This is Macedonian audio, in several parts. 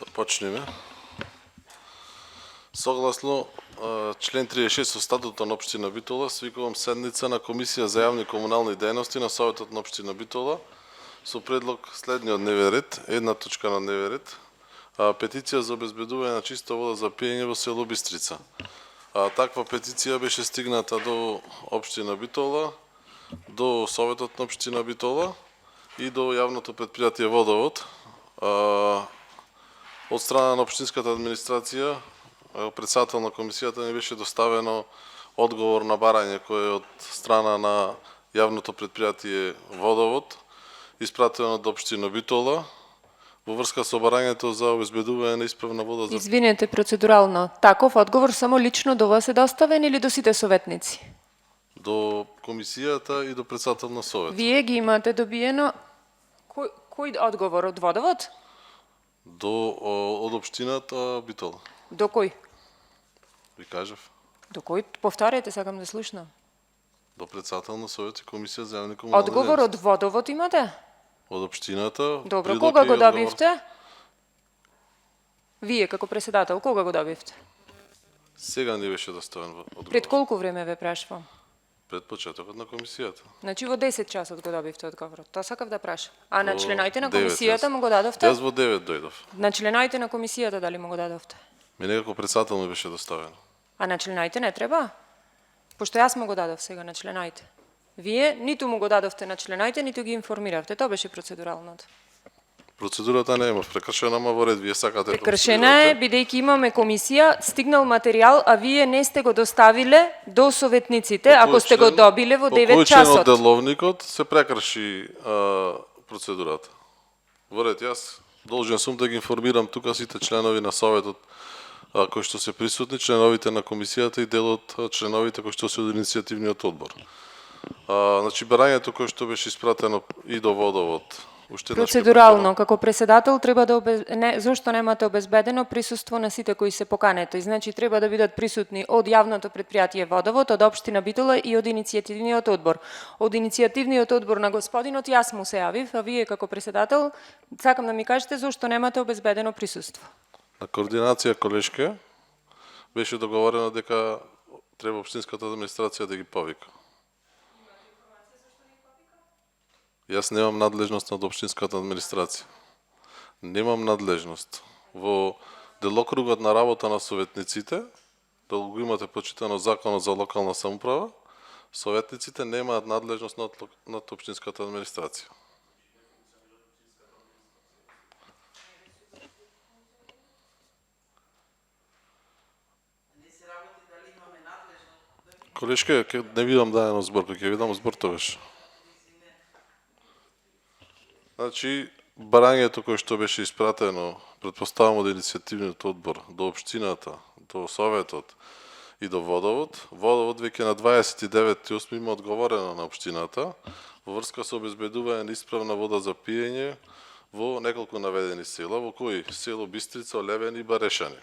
Да почнеме. Согласно член 36 од статутот на општина Битола, свикувам седница на Комисија за јавни комунални дејности на Советот на општина Битола со предлог следниот дневен ред, една точка на дневен ред, петиција за обезбедување на чиста вода за пиење во село Бистрица. Таква петиција беше стигната до општина Битола, до Советот на општина Битола и до јавното претпријатие Водовод. Од страна на општинската администрација, председател на комисијата ни беше доставено одговор на барање кој е од страна на јавното претпријатие Водовод, испратено до општина Битола во врска со барањето за обезбедување на исправна вода за... Извинете, процедурално. Таков одговор само лично до вас е доставен или до сите советници? До комисијата и до председател на совет. Вие ги имате добиено кој одговор од Водовод? Од општината Битола. До кој? Ви кажав. До кој? Повторете, сакам да слушнам. До председател на совет и комисија за јавни комунални Одговор од Водовод имате? Од општината. Добро, кога го добивте? Вие како председател, кога го добивте? Сега ни беше доставен одговор. Пред колку време ве прашувам? Пред почетокот на комисијата. Значи во 10 часот го добивте одговорот. Тоа сакав да прашам. А на Во членоите на 9 комисијата јас. му го дадовте? Јас во 9 дојдов. На членоите на комисијата дали му го дадовте? Мене како председател ми беше доставено. А на членоите не треба? Пошто јас му го дадов сега на членоите. Вие ниту му го дадовте на членоите, ниту ги информиравте. Тоа беше процедуралното. Процедурата не има прекршена, ама во ред вие сакате. Прекршена е, бидејќи имаме комисија, стигнал материјал, а вие не сте го доставиле до советниците, ако сте го добиле во 9 часот. По кој член од деловникот се прекрши процедурата? Во ред, јас должен сум да ги информирам тука сите членови на советот кои што се присутни, членовите на комисијата и дел од членовите кои што се од иницијативниот одбор. Значи барањето кој што беше испратено и до Водовод. Процедурално, како председател треба да зошто немате обезбедено присуство на сите кои се поканети? Значи треба да бидат присутни од јавното претпријатие Водовод, од општина Битола и од иницијативниот одбор. Од иницијативниот одбор на господинот јас му се јавив, а вие како председател сакам да ми кажете зошто немате обезбедено присуство. На координација колешка беше договорено дека треба општинската администрација да ги повика. Јас немам надлежност над општинската администрација. Немам надлежност. Во делокругот на работа на советниците, да го имате почитано Законот за локална самоуправа, советниците немаат надлежност над општинската администрација. Колешка, не видам дадено збор, ќе видам збор тогаш. Значи, барањето кое што беше испратено, предпоставам од иницијативниот одбор, до општината, до советот и до Водовод. Водовод веќе на 29.8 има одговорено на општината во врска со обезбедување на исправна вода за пиење во неколку наведени села, во кои село Бистрица, Левен и Барешани.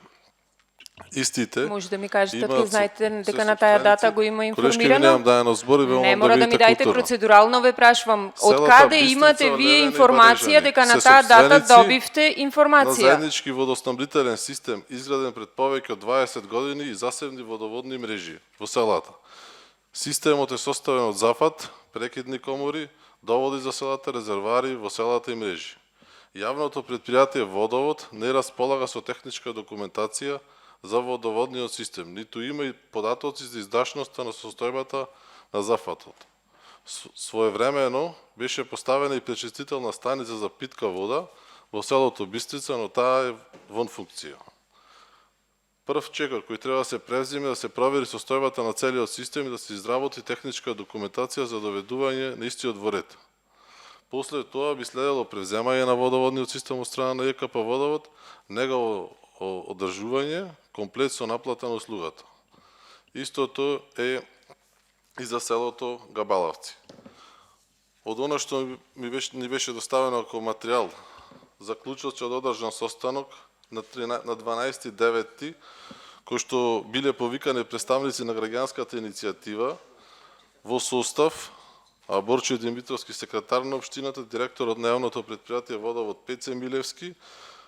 Истите. Може да ми кажете, ти знаете дека на таа дата го има информирано? Колешки, немам даено збор и ве не мора да ми дајте процедурално, ве прашувам. Од Селата каде Бистрица, имате вие Левен и информација Барежани дека на се таа дата сопственици добивте информација? На заеднички водоснабдителен систем изграден пред повеќе од 20 години и засебни водоводни мрежи во селата. Системот е составен од зафат, прекидни комори, доводи за селата, резервари во селата и мрежи. Јавното претпријатие Водовод не располага со техничка документација за водоводниот систем, ниту има и податоци за издашноста на состојбата на зафатот. Своевремено беше поставена и пречистителна станица за питка вода во селото Бистрица, но таа е вон функција. Прв чекор кој треба да се превземе да се провери состојбата на целиот систем и да се изработи техничка документација за доведување на истиот во ред. После тоа би следело превземање на водоводниот систем од страна на ЕКП Водовод, негово одржување, комплет со наплата на услугата. Истото е и за селото Габалавци. Од она што ни беше доставено како материјал, заклучок од одржан состанок на 12.9, кој што биле повикани представници на граѓанската иницијатива во состав Борчо Димитровски, секретар на општината, директорот на јавното претпријатие Водовод Пеце Милевски,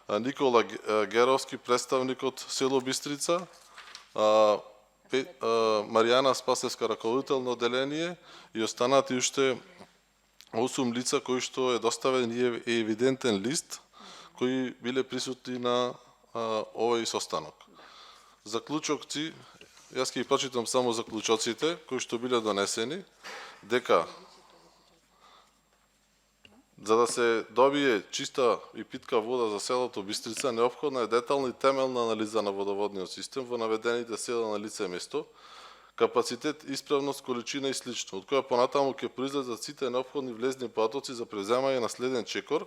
Никола Геровски, представник од село Бистрица, Маријана Спасевска, раководител на одделение, и останати уште 8 лица кои што е доставен и евидентен лист, кои биле присутни на овој состанок. Заклучоци, јас ќе ги прочитам само заклучоците кои што биле донесени, дека за да се добие чиста и питка вода за селото Бистрица, неопходна е детална и темелна анализа на водоводниот систем во наведените села на лице место, капацитет, исправност, количина и слично, од која понатаму ќе произлезат сите неопходни влезни потоци за преземање на следен чекор,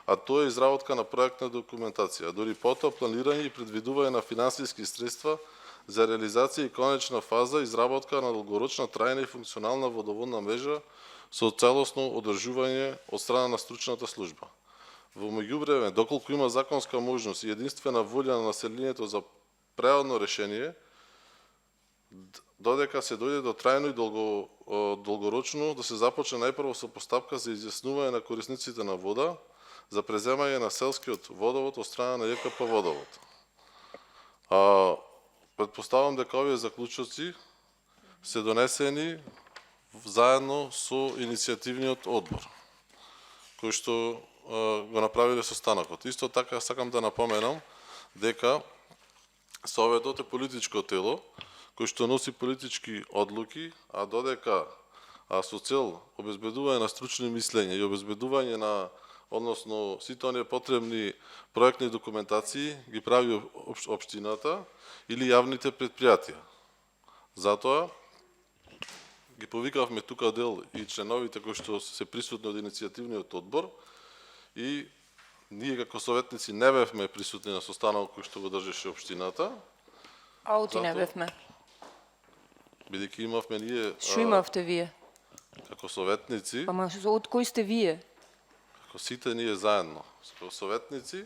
а тоа е изработка на проектна документација, дори потоа планирање и предвидување на финансиски средства за реализација и конечна фаза изработка на долгорочна, трајна и функционална водоводна мрежа со целосно одржување од страна на стручната служба. Во меѓувреме, доколку има законска можност и единствена волја на населението за преодно решение, додека се дојде до трајно и долгорочно да се започне најпрво со постапка за изјаснување на корисниците на вода, за преземање на селскиот водовод од страна на ЈКП Водовод. Предпоставам дека овие заклучоци се донесени заедно со иницијативниот одбор, кој што го направиле состанокот. Исто така сакам да напоменам дека Советот е политичко тело, кој што носи политички одлуки, а додека со цел обезбедување на стручни мислења и обезбедување на, односно сите оние потребни проектни документации ги прави општината или јавните предпријатија. Затоа ги повикавме тука дел и членовите кои што се присутни од иницијативниот одбор, и ние како советници не бевме присутни на состанок кој што го држеше општината. Аути не бевме. Бидејќи имавме ние Што имавте вие? како советници, Ама од кои сте вие? како сите ние заедно, како советници,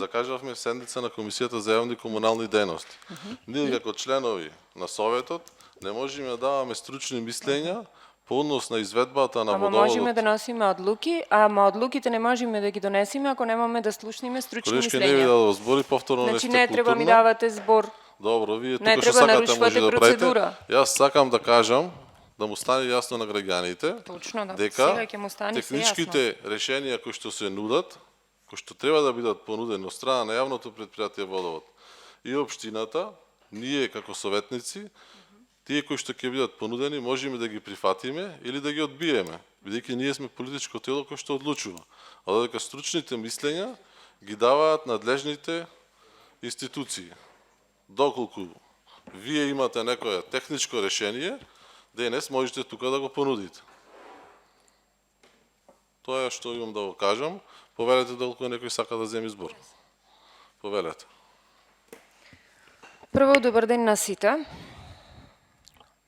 закажавме седница на Комисијата за јавни комунални дејности. Ние како членови на Советот не можеме да даваме стручни мислења по однос на изведбата на водоводот. Ама можеме да носиме одлуки, ама одлуките не можеме да ги донесеме ако немаме да слушниме стручни Колешке не ви мислења. дадов збор и повторно не Значи сте не треба ми културна. давате збор. Добро, вие Не тука што треба сакате нарушувате може да правите. процедура. Јас сакам да кажам, да му стане јасно на граѓаните, Точно да. дека Сега ќе му стане се јасно. техничките решенија кои што се нудат, кои што треба да бидат понудени од страна на јавното предпријатие Водовод и општината, ние како советници, тие кои што ќе бидат понудени, можеме да ги прифатиме или да ги одбиеме, бидејќи ние сме политичко тело кој што одлучува. А додека стручните мислења ги даваат надлежните институции. Доколку вие имате некое техничко решение, денес можете тука да го понудите. Тоа е што имам да го кажам. Повелете доколку некој сака да земе збор. Повелете. Прво, добар ден на сите.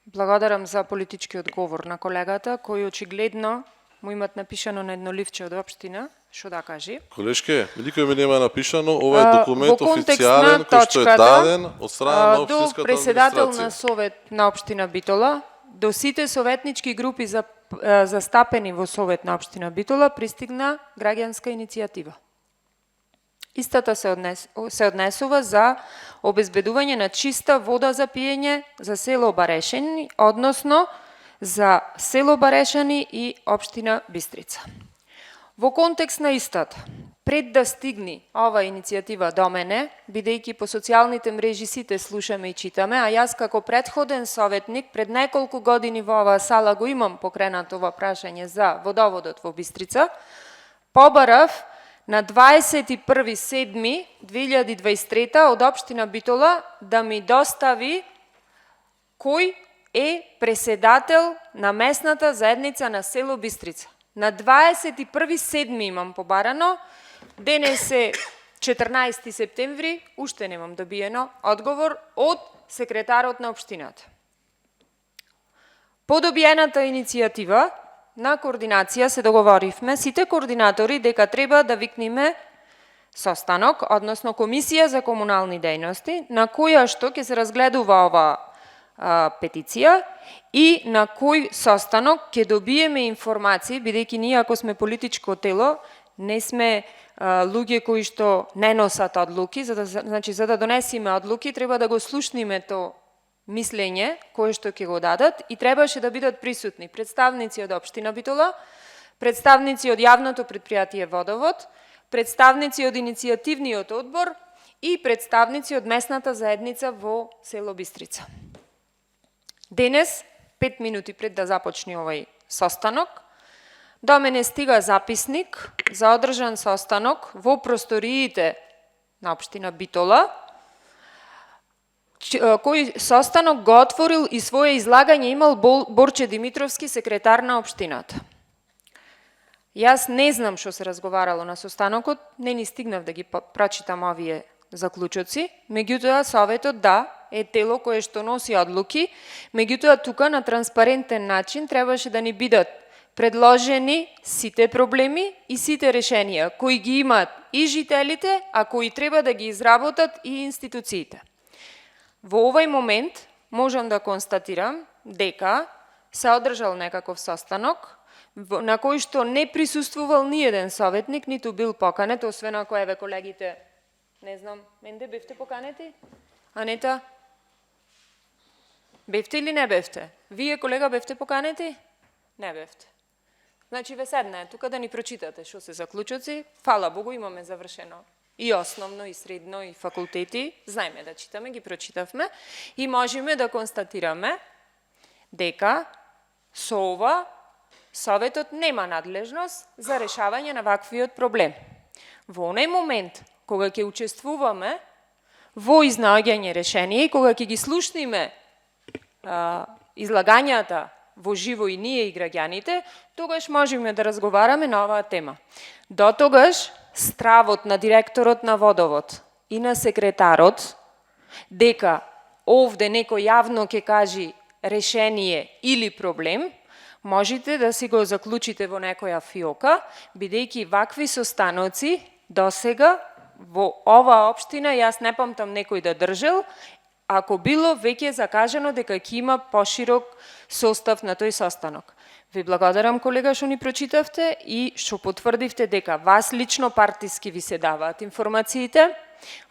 Благодарам за политичкиот говор на колегата, кој очигледно му имат напишано на едно ливче од општина, што да кажи. Колешке, никој ми нема напишано, ова е документ Во контекст официјален на кој што е точката, даден од страна на до општинската председател администрација. на Совет на општина Битола, до сите советнички групи застапени во Совет на општина Битола пристигна граѓанска иницијатива. Истата се однесува за обезбедување на чиста вода за пиење за село Барешани, односно за село Барешани и општина Бистрица. Во контекст на истата, пред да стигне ова иницијатива до мене, бидејќи по социјалните мрежи сите слушаме и читаме, а јас како претходен советник пред неколку години во оваа сала го имам покренато ова прашање за водоводот во Бистрица, побарав на 21.7.2023 од општина Битола да ми достави кој е преседател на местната заедница на село Бистрица. На 21.7. имам побарано, денес е 14. септември, уште немам добиено одговор од секретарот на општината. По добиената иницијатива на координација се договоривме сите координатори дека треба да викнеме состанок, односно комисија за комунални дејности, на која што ќе се разгледува ова петиција и на кој состанок ќе добиеме информации, бидејќи ние ако сме политичко тело, Не сме луѓе кои што не носат одлуки, за да донесиме одлуки, треба да го слушниме то мислење кое што ќе го дадат и требаше да бидат присутни представници од општина Битола, представници од јавното предпријатие Водовод, представници од иницијативниот одбор и представници од местната заедница во село Бистрица. Денес, 5 минути пред да започне овој состанок, до мене стига записник за одржан состанок во просториите на општина Битола, кој состанок го отворил и своје излагање имал Борче Димитровски, секретар на општината. Јас не знам што се разговарало на состанокот, не ни стигнав да ги прочитам овие заклучоци, меѓутоа Советот е тело кое што носи одлуки, меѓутоа тука на транспарентен начин требаше да ни бидат предложени сите проблеми и сите решенија, кои ги имаат и жителите, а кои треба да ги изработат и институциите. Во овој момент можам да констатирам дека се одржал некаков состанок на кој што не присуствувал ни еден советник, ниту бил поканет, освен ако еве колегите, не знам, менде бевте поканети? Анета? Бевте или не бевте? Вие, колега, бевте поканети? Не бевте. Значи ве седна тука да ни прочитате што се заклучоци. Фала Богу, имаме завршено и основно, и средно, и факултети. Знаеме да читаме, ги прочитавме и можеме да констатираме дека со ова Советот нема надлежност за решавање на ваквиот проблем. Во оној момент кога ќе учествуваме во изнаоѓање решение и кога ќе ги слушниме излагањата во живо и ние и граѓаните, тогаш можеме да разговараме на оваа тема. До тогаш стравот на директорот на Водовод и на секретарот дека овде некој јавно ќе кажи решение или проблем, можете да си го заклучите во некоја фиока, бидејќи вакви состаноци досега во оваа општина јас не памтам некој да држел, ако било веќе закажано дека ќе има поширок состав на тој состанок. Ви благодарам, колега, што ни прочитавте и што потврдивте дека вас лично партиски ви се даваат информациите,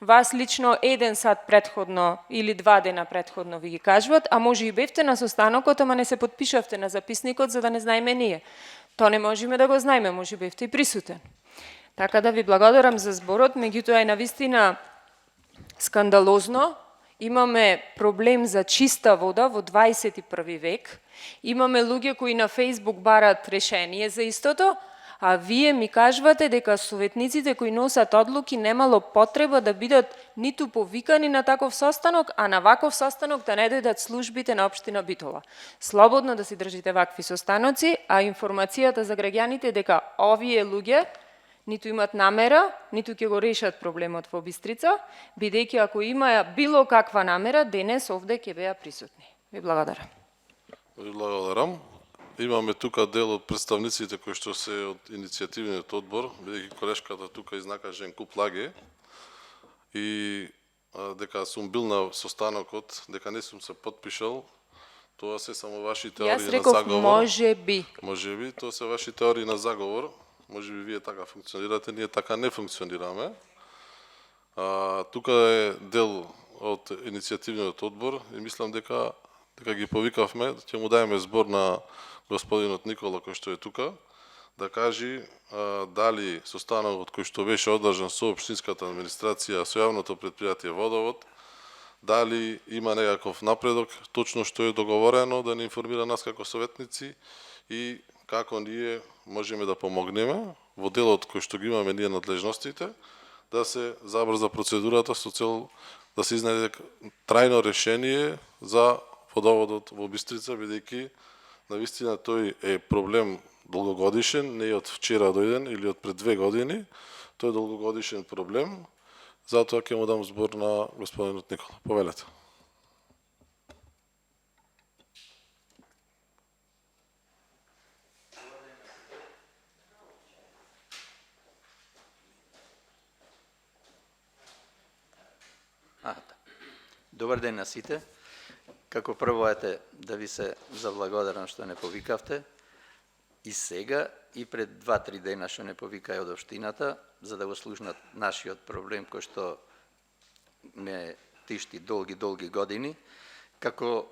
вас лично 1 сат претходно или 2 дена претходно ви ги кажуват, а може и бевте на состанокот, ама не се подпишавте на записникот за да не знаеме ние. То не можеме да го знаеме, може бевте и присутен. Така да ви благодарам за зборот, меѓутоа е навистина скандалозно. Имаме проблем за чиста вода во 21 век. Имаме луѓе кои на Фейсбук барат решение за истото, а вие ми кажувате дека советниците кои носат одлуки немало потреба да бидат ниту повикани на таков состанок, а на ваков состанок да не дојдат службите на општина Битола. Слободно да си држите вакви состаноци, а информацијата за граѓаните дека овие луѓе ниту имат намера, ниту ќе го решат проблемот во Бистрица, бидејќи ако има било каква намера, денес овде ќе беа присутни. Ви благодарам. Ви благодарам. Имаме тука дел од представниците кои што се од иницијативниот одбор, бидејќи колешката тука изнака Женкуп Лаге и дека сум бил на состанокот, дека не сум се подпишал, тоа се само ваши теории на заговор. Јас реков може би. Може би, тоа се ваши теории на заговор. Може би вие така функционирате, ние така не функционираме. Тука е дел од иницијативниот одбор и мислам дека ги повикавме, ќе му даеме збор на господинот Никола кој што е тука, да кажи дали состанокот кој што беше одржан со општинската администрација, со јавното предпријатие Водовод, дали има некаков напредок, точно што е договорено, да ни информира нас како советници и како ние можеме да помогнеме во делот кој што ги имаме ние надлежностите, да се забрза процедурата со цел да се изнајде трајно решение за водоводот во Бистрица, бидејќи навистина тој е проблем долгогодишен, не е од вчера дојден или од пред 2 години, тој е долгогодишен проблем, затоа ќе му дам збор на господинот Никола. Повелете. Добар ден на сите. Како прво да ви се заблагодарам што не повикавте. и сега, и пред 2-3 дена што не повикаја од општината, за да го слушнат нашиот проблем кој што ме тишти долги години. Како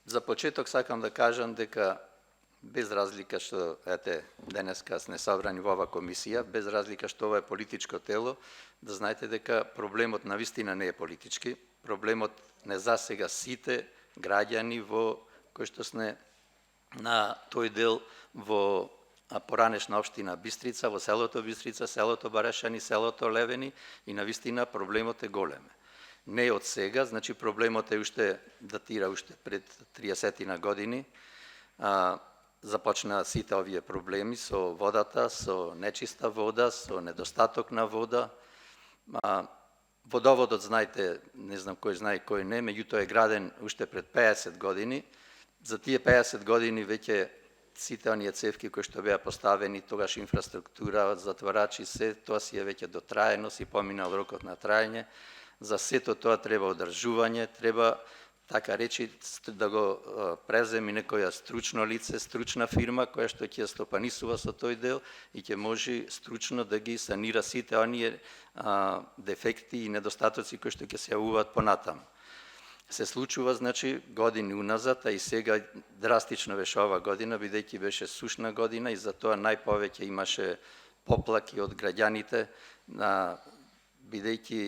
за почеток сакам да кажам дека без разлика што денеска сме собрани во ова комисија, без разлика што ова е политичко тело, да знаете дека проблемот навистина не е политички, проблемот не засега сите граѓани во кои што сме на тој дел во поранешна општина Бистрица, во селото Бистрица, селото Барашани, селото Левени и навистина проблемот е голем. Не од сега, значи проблемот е уште датира уште пред 30 години. Започнаа сите овие проблеми со водата, со нечиста вода, со недостаток на вода. Водоводот, знаете, не знам кој знае кој не, меѓутоа е граден уште пред 50 години. За тие 50 години веќе сите оние цевки кои што беа поставени, тогаш инфраструктура, затворачи, се тоа си е веќе дотраено, си поминал рокот на траење. За сето тоа треба одржување, треба така речи да го преземи некоја стручно лице, стручна фирма која што ќе стопанисува со тој дел и ќе може стручно да ги санира сите оние дефекти и недостатоци кои што ќе се јавуваат понатаму. Се случува, значи, години уназад, а и сега драстично беше ова година, бидејќи беше сушна година и затоа најповеќе имаше поплаки од граѓаните, бидејќи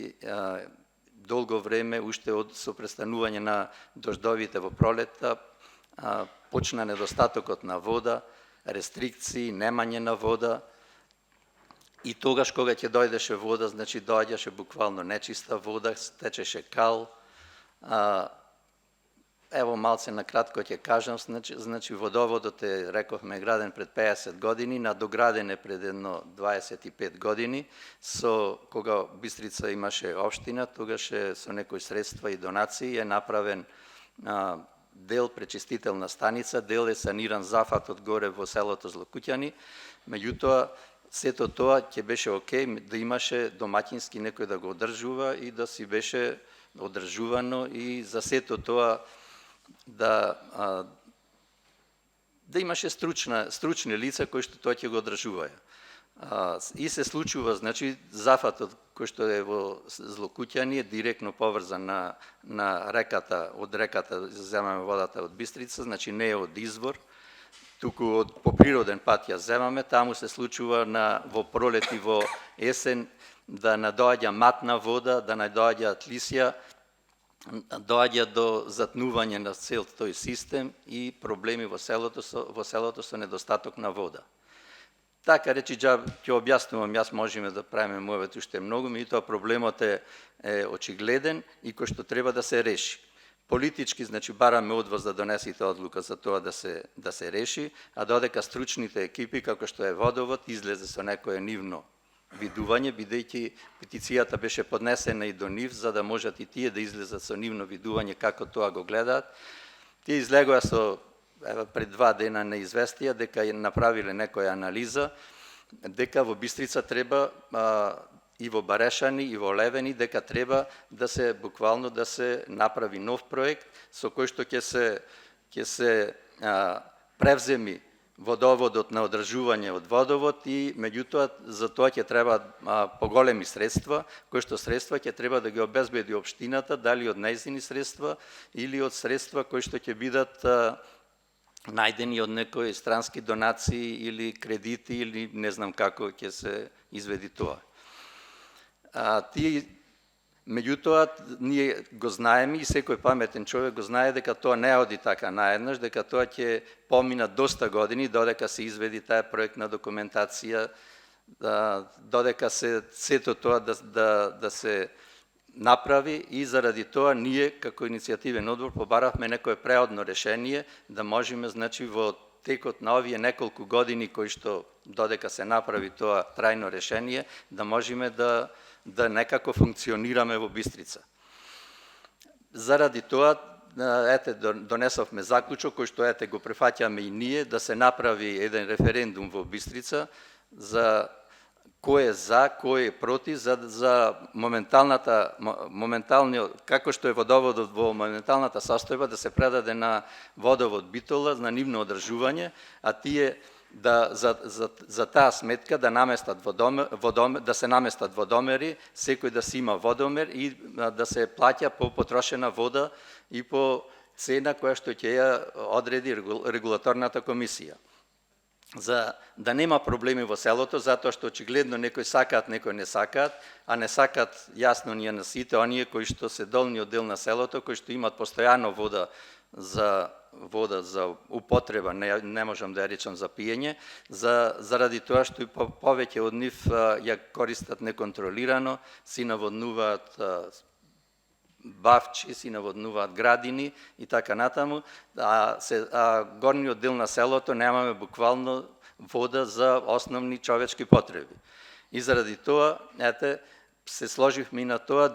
долго време, уште со престанување на дождовите во пролетта, почна недостатокот на вода, рестрикции, немање на вода, и тогаш кога ќе дојдеше вода, значи доаѓаше буквално нечиста вода, течеше кал. Ево малце на кратко ќе кажам, значи водоводот е, рековме, граден пред 50 години, надограден е пред едно 25 години, со кога Бистрица имаше општина, тогаш со некои средства и донации е направен дел пречистителна станица, дел е саниран зафатот горе во селото Злокуќани, меѓутоа сето тоа ќе беше окей да имаше домаќински некој да го одржува и да си беше одржувано и за сето тоа да имаше стручни лица кои што тоа ќе го одржуваја. И се случува, значи, зафатот кој што е во Злокуќани е директно поврзан на реката, од реката земаме водата од Бистрица, значи не е од извор, туку по природен пат ја земаме, таму се случува во пролет и во есен да надоаѓа матна вода, да надоаѓаат лисја, доаѓа до затнување на цел тој систем и проблеми во селото со недостаток на вода. Така речи, ќе објаснувам, јас можеме да правиме мојот уште многу, меѓутоа проблемот е очигледен и кој што треба да се реши. Политички, значи, бараме од вас да донесете одлука за тоа да се реши, а додека стручните екипи, како што е Водовод, излезе со некое нивно видување, бидејќи петицијата беше поднесена и до нив, за да можат и тие да излезат со нивно видување како тоа го гледаат. Тие излегоа со пред 2 дена на известија дека направиле некоја анализа, дека во Бистрица треба и во Барешани и во Левени дека треба да се буквално да се направи нов проект со кој што ќе се превземи водоводот на одржување од Водовод и меѓутоа за тоа ќе треба поголеми средства, кои што средства ќе треба да ги обезбеди општината, дали од нејзини средства или од средства кои што ќе бидат најдени од некои странски донации или кредити или не знам како ќе се изведи тоа. Меѓутоа, ние го знаеме и секој паметен човек го знае дека тоа не оди така наеднаш, дека тоа ќе помина доста години додека се изведи таа проектна документација, додека сето тоа да се направи и заради тоа ние како иницијативен одбор побаравме некое преодно решение да можеме, значи, во текот на овие неколку години кои што додека се направи тоа трајно решение, да можеме да некако функционираме во Бистрица. Заради тоа, донесовме заклучок кој што го прифаќаме и ние, да се направи еден референдум во Бистрица за кој е за, кој е против, за моменталниот, како што е водоводот во моменталната состојба, да се предаде на Водовод Битола на нивно одржување, а тие да за таа сметка да наместат да се наместат водомери, секој да си има водомер и да се плаќа по потрошена вода и по цена која што ќе ја одреди регулаторната комисија. За да нема проблеми во селото, затоа што очигледно некои сакаат, некои не сакаат, а не сакаат јасно ние на сите оние кои што се долниот дел на селото, кои што имаат постојано вода за употреба, не можам да ја речам за пиење, заради тоа што и повеќе од нив ја користат неконтролирано, си наводнуваат бавчи, си наводнуваат градини и така натаму, а горниот дел на селото немаме буквално вода за основни човечки потреби. И заради тоа, се сложивме и на тоа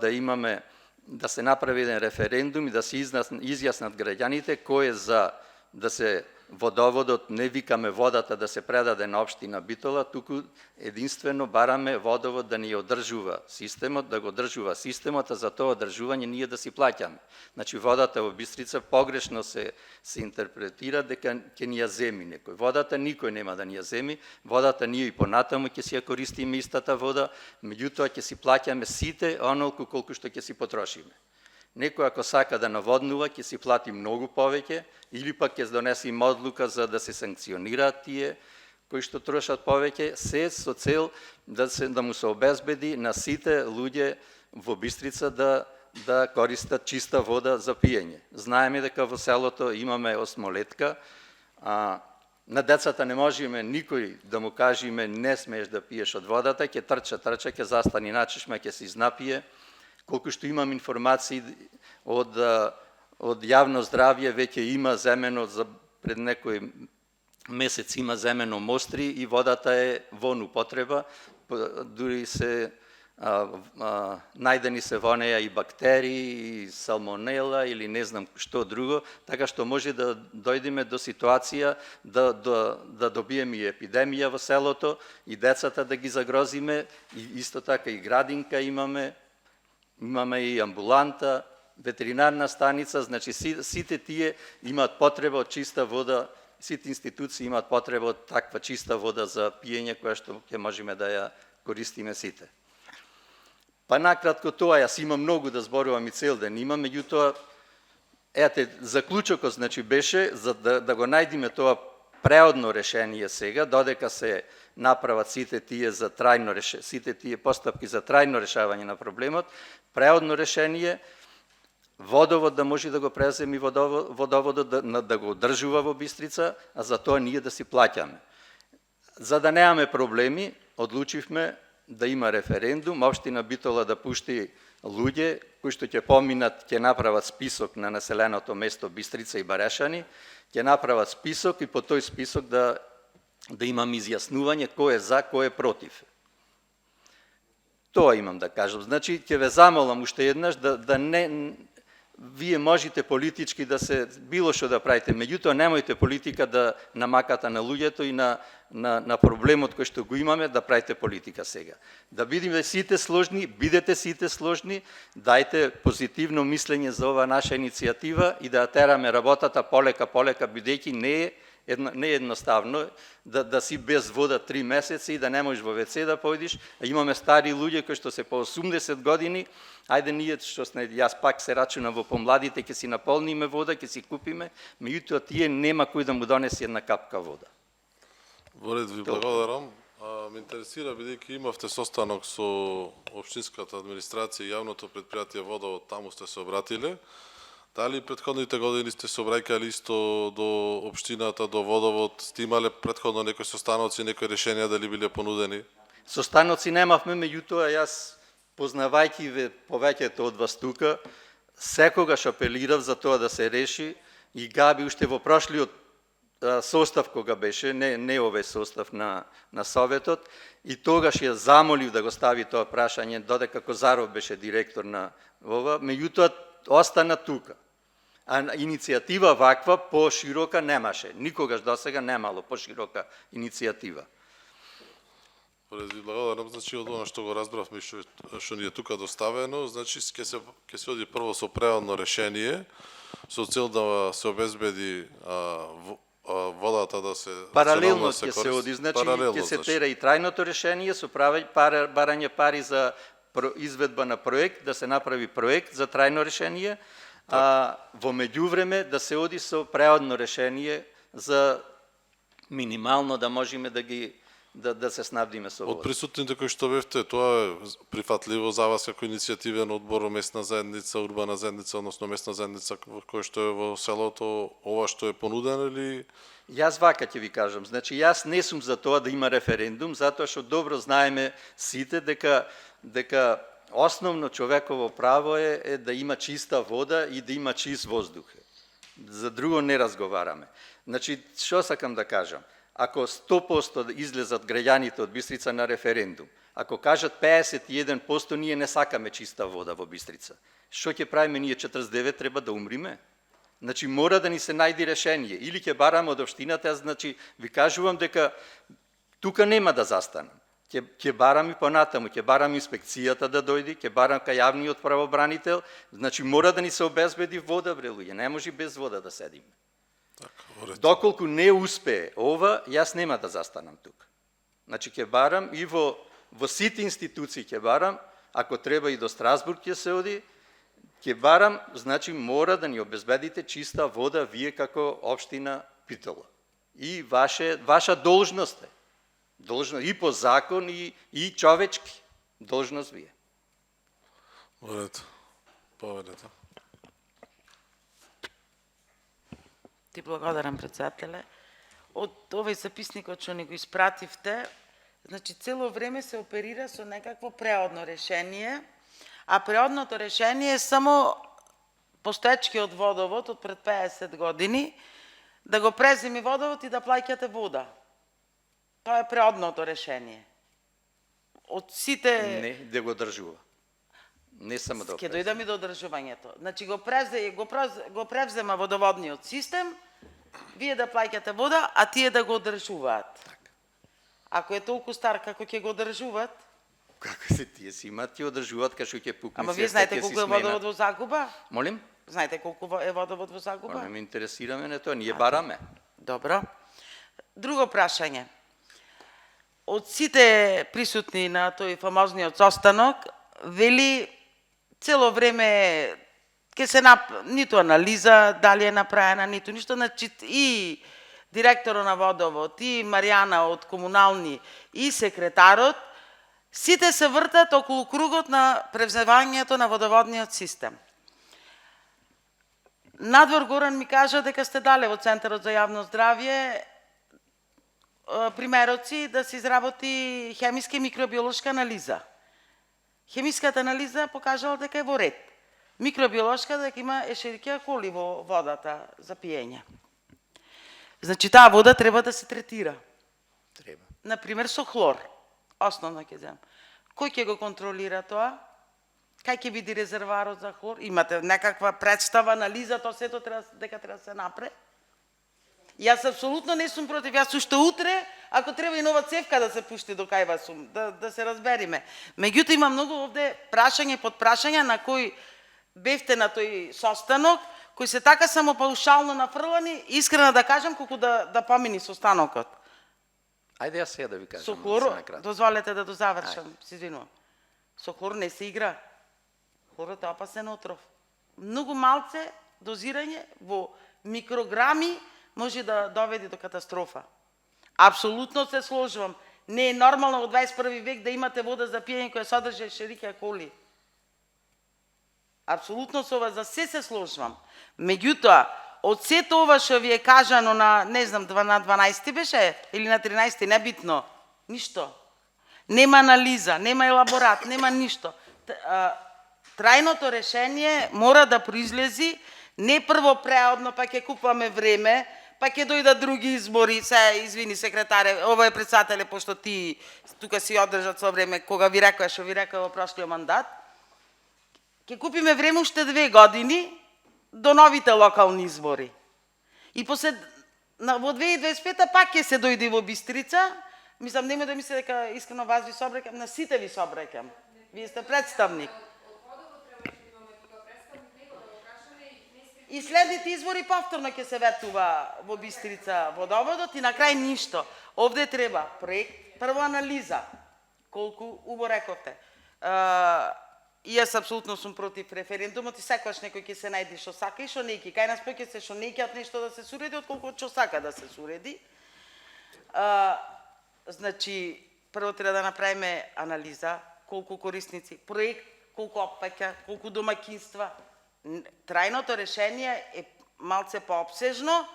да се направи еден референдум и да се изјаснат граѓаните кој е за да се водоводот, не викаме водата да се предаде на општина Битола, туку единствено бараме водовод да ни одржува системот, да го одржува системот, а за тоа одржување ние да си плаќаме. Значи водата во Бистрица погрешно се интерпретира дека ќе ни ја земи некој. Водата никој нема да ни ја земи, водата ние и понатаму ќе си ја користиме истата вода, меѓутоа ќе си плаќаме сите онолку колку што ќе си потрошиме. Некој ако сака да наводнува, ќе си плати многу повеќе, или пак ќе донесе им одлука за да се санкционираат тие кои што трошат повеќе, се со цел да му се обезбеди на сите луѓе во Бистрица да користат чиста вода за пиење. Знаеме дека во селото имаме осмолетка, на децата не можеме никој да му кажеме не смееш да пиеш од водата, ќе трча, ќе застани на чешма, ќе се изнапие. Колку што имам информации од јавно здравје, веќе има земено, пред некој месец има земено мостри и водата е во употреба, дури се најдени се во неја и бактерии, и салмонела или не знам што друго, така што може да дојдеме до ситуација да добиеме и епидемија во селото и децата да ги загрозиме, и исто така и градинка имаме и амбуланта, ветеринарна станица, значи сите тие имаат потреба од чиста вода, сите институции имаат потреба од таква чиста вода за пиење, која што ќе можеме да ја користиме сите. Па накратко тоа, јас имам многу да зборувам и цел ден имам, меѓутоа, заклучокот значи беше за да го најдеме тоа преодно решение сега, додека се направат сите тие постапки за трајно решавање на проблемот, преодно решение, водовод да може да го преземи водоводот да го одржува во Бистрица, а за тоа ние да си плаќаме. За да немаме проблеми, одлучивме да има референдум, општина Битола да пушти луѓе кои што ќе поминат, ќе направат список на населеното место Бистрица и Барешани, ќе направат список и по тој список да имам изјаснување кој е за, кој е против. Тоа имам да кажам. Значи, ќе ве замолам уште еднаш да не... Вие можете политички да се... било што да правите, меѓутоа немојте политика да намаката на луѓето и на проблемот кој што го имаме, да правите политика сега. Да бидеме сите сложни, бидете сите сложни, дајте позитивно мислење за ова наша иницијатива и да тераме работата полека, бидејќи не е едноставно да си без вода 3 месеци и да не можеш во ВЦ да појдиш, а имаме стари луѓе кои што се по 80 години, ајде ние што јас пак се рачунам во помладите, ќе си наполниме вода, ќе си купиме, меѓутоа тие нема кој да му донесе една капка вода. Во ред, ви благодарам. Ме интересира, бидејќи имавте состанок со општинската администрација и јавното предпријатие Водовод, таму сте се обратиле. Дали претходните години сте се обраќали исто до општината, до Водовод? Сте имале претходно некои состаноци, некои решенија дали биле понудени? Состаноци немавме, меѓутоа јас, познавајќи ве повеќето од вас тука, секогаш апелирав за тоа да се реши и Габи уште во прошлиот состав кога беше, не овој состав на Советот, и тогаш ја замолив да го стави тоа прашање, додека Козаров беше директор на ова, меѓутоа остана тука. А иницијатива ваква поширока немаше. Никогаш досега немало поширока иницијатива. Ви благодарам, значи од она што го разбравме што ни е тука доставено, значи ќе се оди прво со преодно решение со цел да се обезбеди водата да се Паралелно рационално ќе се користи. оди, значи Паралелно, ќе се значи. тера и трајното решение со барање пари за изведба на проект, да се направи проект за трајно решение, а во меѓувреме да се оди со преодно решение за минимално да можеме да се снабдиме со Од вода. присутните кои што бевте, тоа е прифатливо за вас како иницијативен одбор, местна заедница, урбана заедница, односно местна заедница кој што е во селото, ова што е понудено или Јас вака ќе ви кажам, значи јас не сум за тоа да има референдум, затоа што добро знаеме сите дека основно човеково право е да има чиста вода и да има чист воздух. За друго не разговараме. Значи, што сакам да кажам? Ако 100% излезат граѓаните од Бистрица на референдум, ако кажат 51% ние не сакаме чиста вода во Бистрица, што ќе правиме ние 49 треба да умриме? Значи мора да ни се најди решение или ќе бараме од општината, значи ви кажувам дека тука нема да застанам. Ќе барам и понатаму, ќе барам инспекцијата да дојде, ќе барам кај јавниот правобранител, значи мора да ни се обезбеди вода, бре луѓе, не може без вода да седиме. Доколку не успее ова, јас нема да застанам тук. Значи ќе барам и во сите институции ќе барам, ако треба и до Страсбург ќе се оди, ќе барам, значи мора да ни обезбедите чиста вода вие како општина Битола. И ваша должност е. Должност и по закон и човечки. Должност ви е. Поведете. Ти благодарам, председателе. Од овој записникот што ни го испративте, значи цело време се оперира со некакво преодно решение, а преодното решение е само постоечкиот водовод од пред 50 години да го преземи водовод и да плаќате вода. Тоа е преодното решение. Од сите... Не, да го држува. Не само да Ке дојдеме до одржувањето. Значи го превзема водоводниот систем, вие да плаќате вода, а тие да го одржуваат. Ако е толку стар како ќе го одржуваат, како се тие си имат, ќе одржуваат кај што ќе пукне. ама вие знаете колку е водовод во загуба? Молим? Знаете колку е водовод во загуба? Не ме интересираме на тоа, ние бараме. Добро. Друго прашање. Од сите присутни на тој фамозниот состанок, вели цело време ке се ниту анализа дали е направена, ниту ништо, значи и директорот на водовод, и Маријана од комунални, и секретарот, сите се вртат околу кругот на превземањето на водоводниот систем. Надвор Горан ми кажа дека сте дале во Центарот за јавно здравје примероци да се изработи хемиска и микробиолошка анализа. Хемиската анализа покажала дека е во ред. Микробиолошка дека има ешерикија коли во водата за пиење. Значи таа вода треба да се третира. Треба. Например со хлор. Основно ќе земам. Кој ќе го контролира тоа? Кај ќе биде резерварот за хлор? Имате некаква представа, анализа, тоа сето дека треба да се напре? Јас апсолутно не сум против, јас уште утре, ако треба и нова цевка да се пушти до кај вас сум, да се разбериме. Меѓутоа има многу овде прашања и подпрашања на кои бевте на тој состанок, кои се така само паушално нафрлани, искрено да кажам колку да помини состанокот. Ајде јас сега да ви кажам. Со хлор, дозволете да дозавршам, се извинувам. Со хлор не се игра. Хлорот е опасен отров. Многу малце дозирање во микрограми може да доведе до катастрофа. Апсолутно се сложувам. Не е нормално во 21 век да имате вода за пиење која содржи ешерикија коли. Апсолутно со ова за се сложувам. Меѓутоа, од сето ова што ви е кажано на, не знам, на 12 беше или на 13, небитно, ништо. Нема анализа, нема елаборат, нема ништо. Трајното решение мора да произлези не прво преодно, па ќе купуваме време, па ќе дојдат други избори, извини секретаре, ова е председателе, пошто ти тука си одржат со време, кога ви рекоа, што ви рекоа во прошлиот мандат, ќе купиме време уште 2 години до новите локални избори. И после, во 2025 пак ќе се дојде во Бистрица, мислам, нема да мисле дека искрено вас ви собрекам, на сите ви собрекам. Вие сте представник. И следните избори повторно ќе се ветува во Бистрица водоводот и на крај ништо. Овде треба проект, прво анализа. Колку убо рековте. И јас апсолутно сум против референдумот и секогаш некој ќе се најде што сака и што не ќе. Кај нас повеќе се што не ќе нешто да се суреди отколку што сака да се суреди. Значи, прво треба да направиме анализа колку корисници, проект, колку опфаќа, колку домаќинства. Трајното решение е малце пообсежно.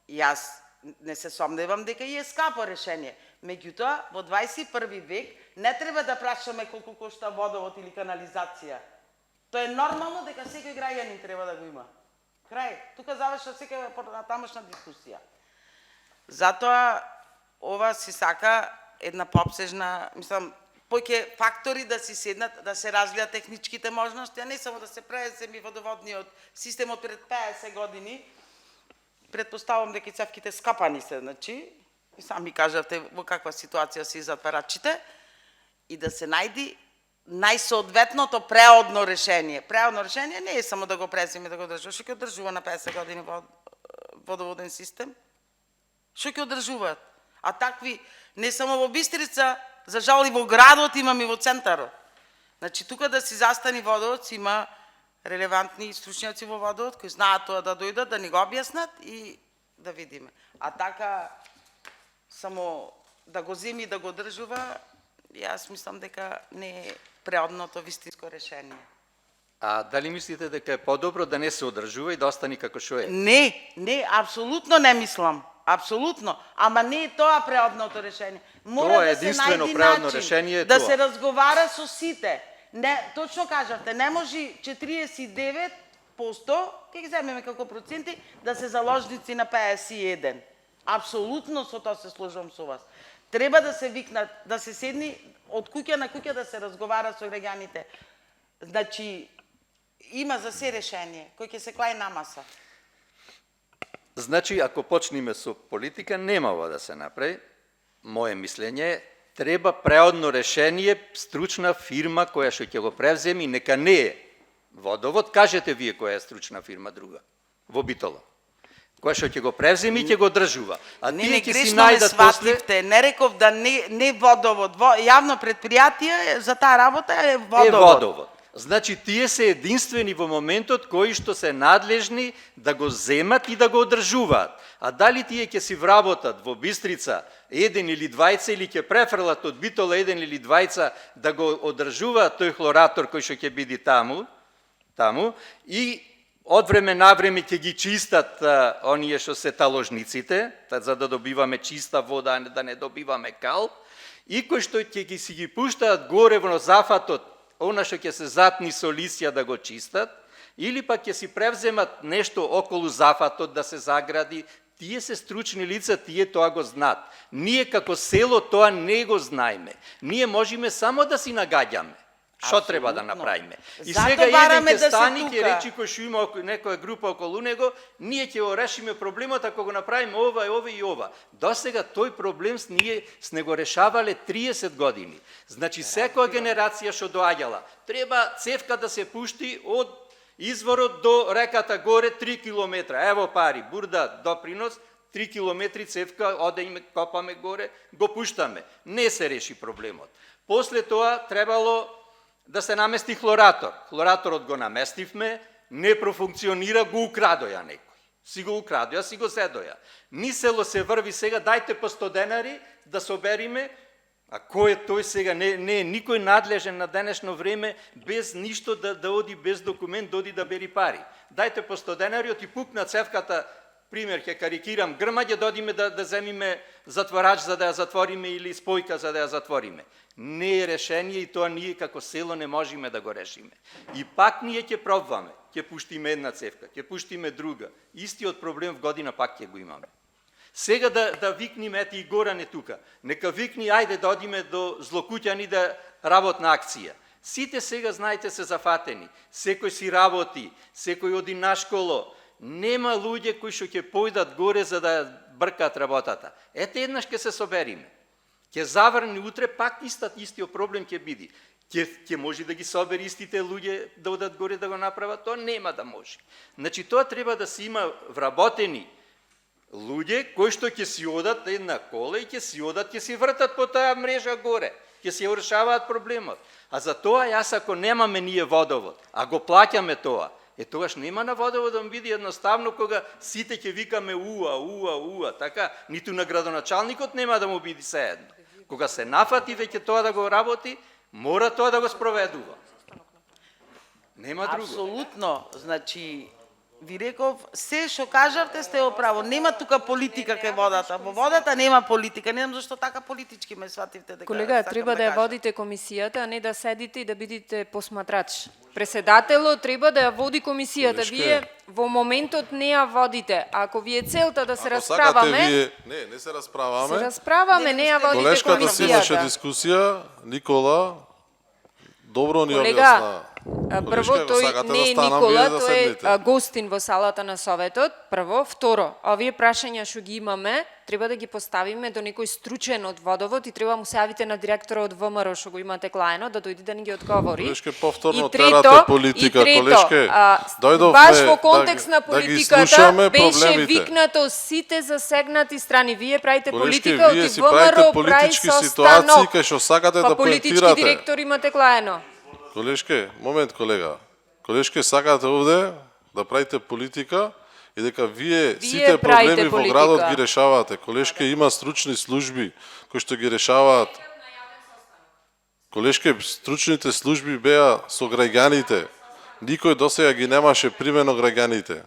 Јас не се сомневам дека и е скапо решение. Меѓутоа, во 21 век не треба да прашаме колку кошта водовод или канализација. Тоа е нормално дека секој граѓанин треба да го има. Крај. Тука завршува секоја тамошна дискусија. Затоа ова си сака една пообсежна, мислам, поќе фактори да си седнат, да се развијат техничките можности, а не само да се преземи водоводниот системот пред 50 години. Предпоставам дека цевките скапани се, значи, и сами кажавте во каква ситуација се затварачите, и да се најди најсоодветното преодно решение. Преодно решение не е само да го преземе, да го одржува. Што ќе одржува на 50 години водоводен систем? Што ќе одржуваат? А такви, не само во Бистрица, за жал и во градот имам и во центарот. Значи, тука да си застани водовод, има релевантни стручњаци во водовод, кои знаат тоа да дојдат, да ни го објаснат и да видиме. А така, само да го земи, да го одржува, јас мислам дека не е преодното вистинско решение. А дали мислите дека е подобро да не се одржува и да остане како што е? Не, апсолутно не мислам. Апсолутно. Ама не е тоа преодното решение. Мора Тоа е да се единствено најди преодно начин решение, да тоа. се разговара со сите. Не, точно кажавте, не може 49%, ќе ги земеме како проценти, да се заложници на 51. Апсолутно со тоа се сложувам со вас. Треба да се викнат, да се седни од куќа на куќа да се разговара со граѓаните. Значи, има за се решение, кој ќе се клаи на маса. Значи, ако почнеме со политика, нема ова да се направи. Моje мислење е, треба преодно решение, стручна фирма која што ќе го превземи, нека не е водовод, кажете вие која е стручна фирма друга, во Битола. Која што ќе го превземи и ќе го држува. А Не тие ќе си грешно ме најдат после... сватливте, не реков да не водовод, јавно предпријатие за таа работа е водовод. Е водовод. Значи, тие се единствени во моментот кои што се надлежни да го земат и да го одржуваат. А дали тие ќе си вработат во Бистрица еден или двајца или ќе префрлат од Битола еден или двајца да го одржуваат тој хлоратор кој што ќе биде таму и од време на време ќе ги чистат оние што се таложниците, за да добиваме чиста вода, да не добиваме кал, и кои што ќе ги пуштаат горе во зафатот, она што ќе се затни со лисја да го чистат, или пак ќе си превземат нешто околу зафатот да се загради, тие се стручни лица, тие тоа го знаат. Ние како село тоа не го знаеме. Ние можеме само да си нагаѓаме. Што треба да направиме? И Зато сега еден бараме ќе да се стани, ќе тука. речи кој што има некоја група околу него, ние ќе го решиме проблемот ако го направиме ова и ова. До сега тој проблем ние сме го решавале 30 години. Значи секоја генерација што доаѓала, треба цевка да се пушти од изворот до реката горе 3 километра. Ево пари, бурда допринос, 3 километри цевка, одеме, копаме горе, го пуштаме. Не се реши проблемот. После тоа требало да се намести хлоратор. Хлораторот го наместивме, не профункционира, го украдоја некој. Си го украдоја, си го зедоја. Ни село се врви сега, дајте по 100 денари да собериме, а кој е тој сега? Не е никој надлежен на денешно време без ништо да оди, без документ, да оди да бери пари. Дајте по 100 денари, оти пукна цевката, пример, ќе карикирам, грмаѓе, да одиме да земиме затворач за да ја затвориме или спојка за да ја затвориме. Не е решение и тоа ние како село не можеме да го решиме. И пак ние ќе пробваме, ќе пуштиме една цевка, ќе пуштиме друга. Истиот проблем в година пак ќе го имаме. Сега да викниме, ете и Горан е тука, нека викни, ајде да одиме до Злокуќани да работна акција. Сите сега, знаете, се зафатени. Секој си работи, секој оди на школо. Нема луѓе кои што ќе појдат горе за да бркаат работата. Ете еднаш ќе се собериме. Ќе заврни утре, пак истиот проблем ќе биде. ќе може да ги собери истите луѓе да одат горе да го направат, тоа нема да може. Значи тоа треба да се има вработени луѓе кои што ќе си одат една кола и ќе си одат, ќе си вртат по таа мрежа горе, ќе си ја решаваат проблемот. А за тоа јас ако немаме ние водовод, а го плаќаме тоа, тогаш нема на водовод да биде едноставно кога сите ќе викаме уа, така, ниту на градоначалникот нема да му биде сеедно. Кога се нафати веќе тоа да го работи, мора тоа да го спроведува. Нема друго. Апсолутно, значи, ви реков, се што кажавте сте оправо. Нема тука политика кај водата. Во водата нема политика. Не знам зашто така политички ме свативте дека Колега, сакам треба да ја кажам. водите комисијата, а не да седите и да бидете посматрач. Преседателот треба да ја води комисијата. Колешке. Вие во моментот не ја водите. Ако ви е целта да се Ако сакате расправаме, вие... Не се расправаме. се расправаме, не ја водите Колешката си имаше комисијата. дискусија, Никола, добро ни Колега, објасна. прво, Колешке, ако тој сакате не е да станам, Никола, вие да тој е седнете. гостин во салата на Советот, прво. Второ, овие прашања што ги имаме, треба да ги поставиме до некој стручен од водовод и треба му се јавите на директора од ВМРО што го имате клаено, да дојде да ни ги одговори. Колешке, повторно И трето, терате политика, и трето, Колешке. Дојдовме баш во контекст на да ги политиката слушаме беше проблемите. викнато сите засегнати страни. Вие правите Колешке, политика, вие оти си правите ВМРО прави политички состанок. ситуации кај што сакате Па да политички поентирате. директор имате клаено. Колешке, момент колега. Колешке, сакате овде да правите политика и дека вие сите правите проблеми во политика. градот ги решавате. Колешке, има стручни служби кои што ги решаваат. Колешке, стручните служби беа со граѓаните. Никој досега ги немаше примено граѓаните.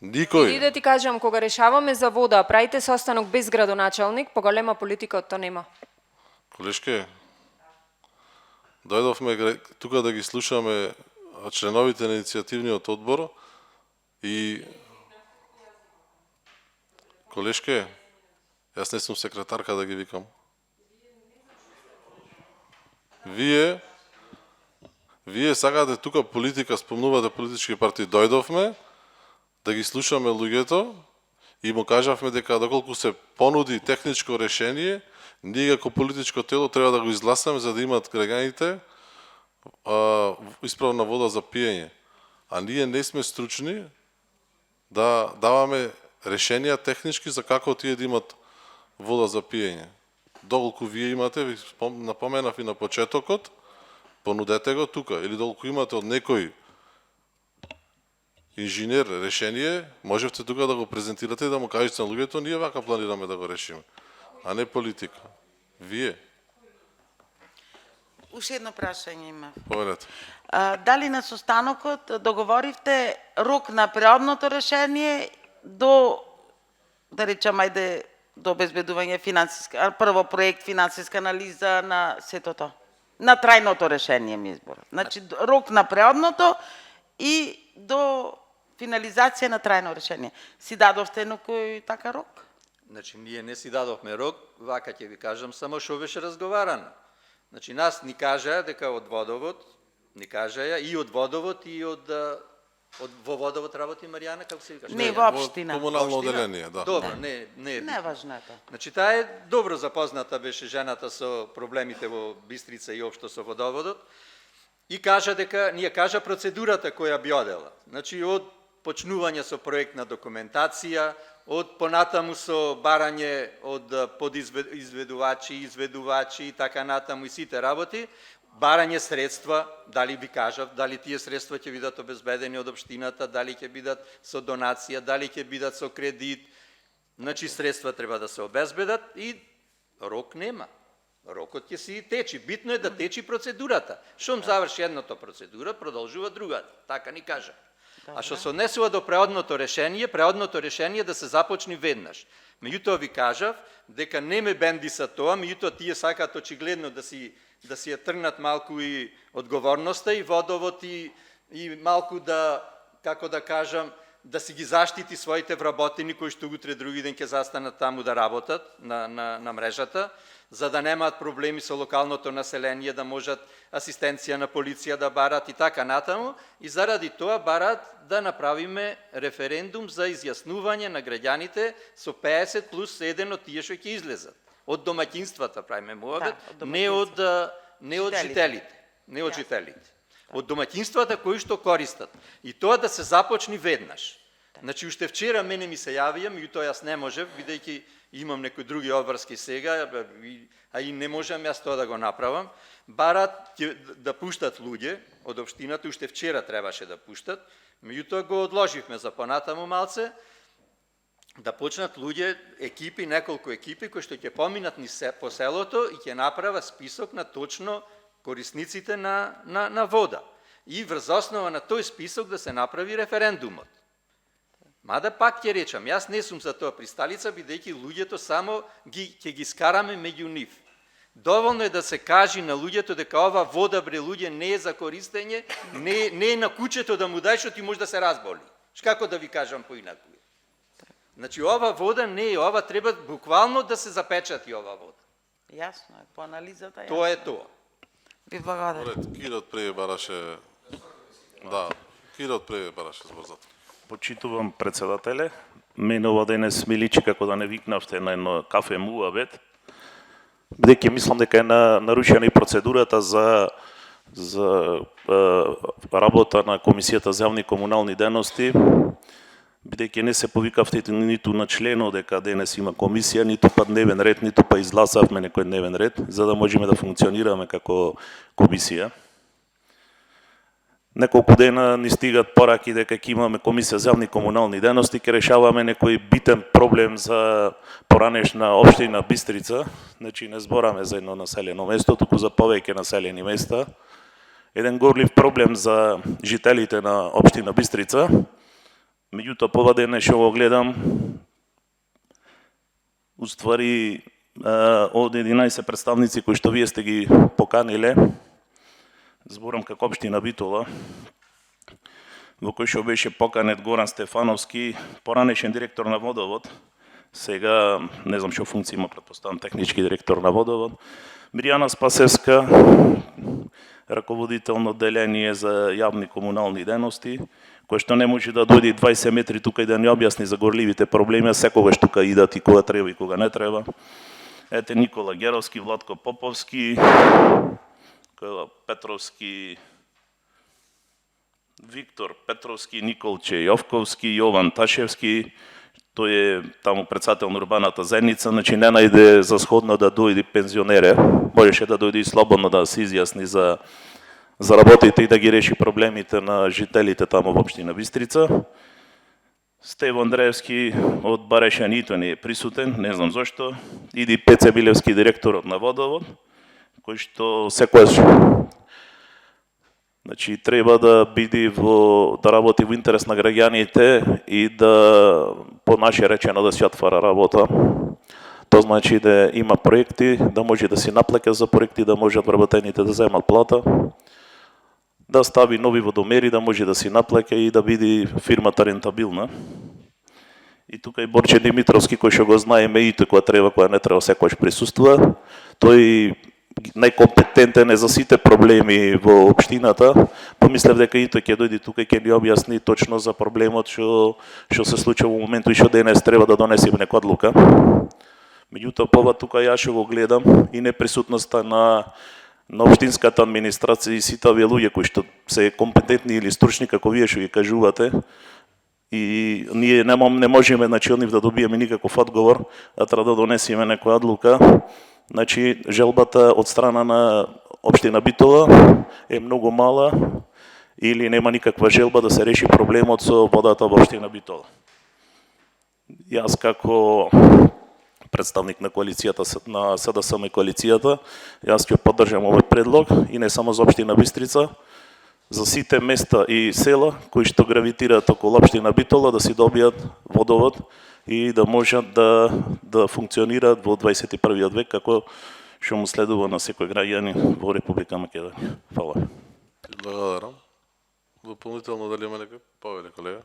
Или Никој. да ти кажам, кога решаваме за вода, а правите состанок без градоначалник, поголема политика од тоа нема. Колешке, дојдовме тука да ги слушаме членовите на иницијативниот одбор и Колешке, јас не сум секретарка да ги викам. Вие сакате тука политика, спомнувате политички партии, дојдовме да ги слушаме луѓето и му кажавме дека доколку се понуди техничко решение, ние како политичко тело треба да го изгласаме за да имат граѓаните исправна вода за пиење. А ние не сме стручни да даваме решенија технички за како тие да имат вода за пиење. Доколку вие имате, ви напоменав и на почетокот, понудете го тука. Или доколку имате од некој инженер решение, можете тука да го презентирате и да му кажете на луѓето, ние вака планираме да го решиме, а не политика. Вие, Уште едно прашање има. povedете. Дали на состанокот договоривте рок на преодното решение до, да речам, ајде, до обезбедување финансиска, прво проект, финансиска анализа на сето тоа? На трајното решение ми избор. Значи, рок на преодното и до финализација на трајно решение. Си дадовте некој така рок? Значи, ние не си дадовме рок, вака ќе ви кажам, само што беше разговарано. Значи, нас ни кажаа дека од водовод, ни кажаа и од водовод и во водовод работи Маријана, како се викаш? Не, Маријана? во општина. Комунално оделение, да. Добро, не е битно. Не важно е тоа. Значи, таа е добро запозната беше жената со проблемите во Бистрица и општо со водоводот. И кажа дека, процедурата која би одела. Значи, од почнување со проектна документација, од понатаму со барање од подизведувачи, изведувачи и така натаму и сите работи, барање средства, дали би кажав, дали тие средства ќе бидат обезбедени од општината, дали ќе бидат со донација, дали ќе бидат со кредит. Значи, средства треба да се обезбедат и рок нема. Рокот ќе си течи. Битно е да течи процедурата. Шум заврши едната процедура, продолжува другата. Така ни кажа. А што се однесува до преодното решение да се започне веднаш. Меѓутоа ви кажав дека не ме бенди са тоа, меѓутоа тие сакаат очигледно да си ја тргнат малку и одговорноста и водовод и малку да, како да кажам, да си ги заштити своите вработени кои што утре други ден ќе застанат таму да работат на мрежата, за да немаат проблеми со локалното население, да можат асистенција на полиција да барат и така натаму, и заради тоа барат да направиме референдум за изјаснување на граѓаните со 50 плюс 1 од тие што ќе излезат. Од домаќинствата правиме муабет, Не од Жителите. жителите. Не од жителите. Од домаќинствата кои што користат. И тоа да се започне веднаш. Значи, уште вчера мене ми се јавија, меѓутоа јас не можев, бидејќи имам некои други обврски сега, а и не можам јас тоа да го направам. Барат да пуштат луѓе од општината, уште вчера требаше да пуштат, меѓутоа го одложивме за понатаму малце, да почнат луѓе, екипи, неколку екипи кои што ќе поминат по селото и ќе направа список на точно корисниците на вода. И врз основа на тој список да се направи референдумот. Мада пак ќе речам, јас не сум за тоа присталица, бидејќи луѓето само ќе ги скараме меѓу нив. Доволно е да се кажи на луѓето дека ова вода, бре луѓе, не е за користење, не е на кучето да му дај, што ти може да се разболи. Како да ви кажам поинаку? Значи, ова вода не е, ова треба буквално да се запечати ова вода. Јасно е, по анализата јасно. Тоа е тоа. Ви благодарам. Поред, Кирот прее бараше... Да, Кирот прее бараше зборзато. Почитувам председателе. Мене ова денес ми личи како да не викнавте на едно кафе муабет. Бидејќи мислам дека е нарушена и процедурата за работа на Комисијата за јавни комунални дејности, бидејќи не се повикавте ниту на членот дека денес има комисија, ниту па дневен ред, ниту па изгласавме некој дневен ред, за да можеме да функционираме како комисија. Неколку дена ни стигат пораки дека ќе имаме комисија за јавни комунални дејности, ќе решаваме некој битен проблем за поранешна општина Бистрица, значи не збораме за едно населено место, туку за повеќе населени места. Еден горлив проблем за жителите на општина Бистрица. Меѓутоа, по ден што го гледам, уствари од 11 представници кои што вие сте ги поканиле, зборам како општина Битола, во кој што беше поканет Горан Стефановски, поранешен директор на Водовод, сега не знам што функција има, претпоставам технички директор на Водовод, Миријана Спасевска, раководител на одделение за јавни комунални дејности, кој што не може да дојде 20 метри тука и да ни објасни за горливите проблеми, а секогаш тука идат и кога треба и кога не треба. Ете Никола Геровски, Владко Поповски, Петровски, Виктор Петровски, Николче Јовковски, Јован Ташевски, тој е таму председател на урбаната заедница, значи не најде за сходно да дојде пензионере, можеше да дојде и слободно да се изјасни за работите и да ги реши проблемите на жителите таму во општина Бистрица. Стево Андреевски од Бареша нито не е присутен, не знам зошто. Иди Пеце Билевски, директорот на Водовод, кој што секојаш значи треба да биде да работи во интерес на граѓаните и да по наше речено да се отвара работа. Тоа значи да има проекти, да може да си наплаќа за проекти, да можат вработените да земат плата, да стави нови водомери, да може да си наплаќа и да биде фирмата рентабилна. И тука и Борче Димитровски, кој што го знае меите која треба, која не треба, секојаш присуствува. Тој најкомпетентен е за сите проблеми во општината. Помислев дека и тој ќе дојде тука и ќе ни објасни точно за проблемот што се случува во моментот и што денес треба да донесеме некоја одлука. Меѓутоа, пова тука јас што го гледам и неприсутноста на општинската администрација и сите овие луѓе кои што се компетентни или стручни, како вие што ги кажувате, и ние не можеме, значи, од нив да добиеме никаков одговор, а треба да донесеме некоја одлука. Значи, желбата од страна на општина Битола е многу мала или нема никаква желба да се реши проблемот со водата во општина Битола. Јас како представник на коалицијата, на СДСМ и коалицијата, јас ќе поддржам овој предлог и не само за општина Бистрица, за сите места и села кои што гравитираат околу општина Битола да си добијат водовод и да можат да функционираат во 21. век како што му следува на секој граѓанин во Република Македонија. Фала. Благодарам. Дополнително дали има некој повеќе колега?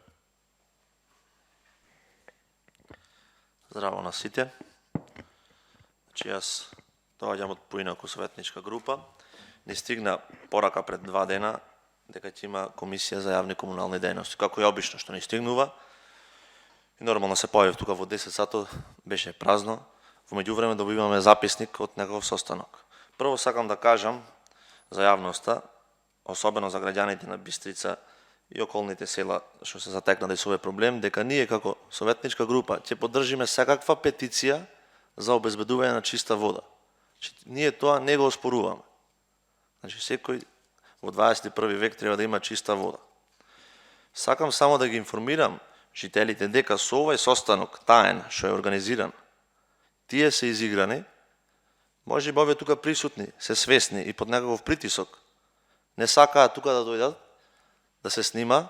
Здраво на сите. Значи јас доаѓам од поинаку советничка група. Не стигна порака пред 2 дена дека ќе има комисија за јавни комунални дејности. Како и обично што не стигнува. И нормално се појавив тука во 10 сато, беше празно. Во меѓувреме добиваме записник од некој состанок. Прво сакам да кажам за јавноста, особено за граѓаните на Бистрица и околните села што се затекнати со овој проблем, дека ние како советничка група ќе поддржиме секаква петиција за обезбедување на чиста вода. Ние тоа не го оспоруваме. Значи секој во 21 век треба да има чиста вода. Сакам само да ги информирам жителите дека со овој состанок таен што е организиран, тие се изиграни, може би овие тука присутни се свесни и под некаков притисок не сакаат тука да дојдат, да се снима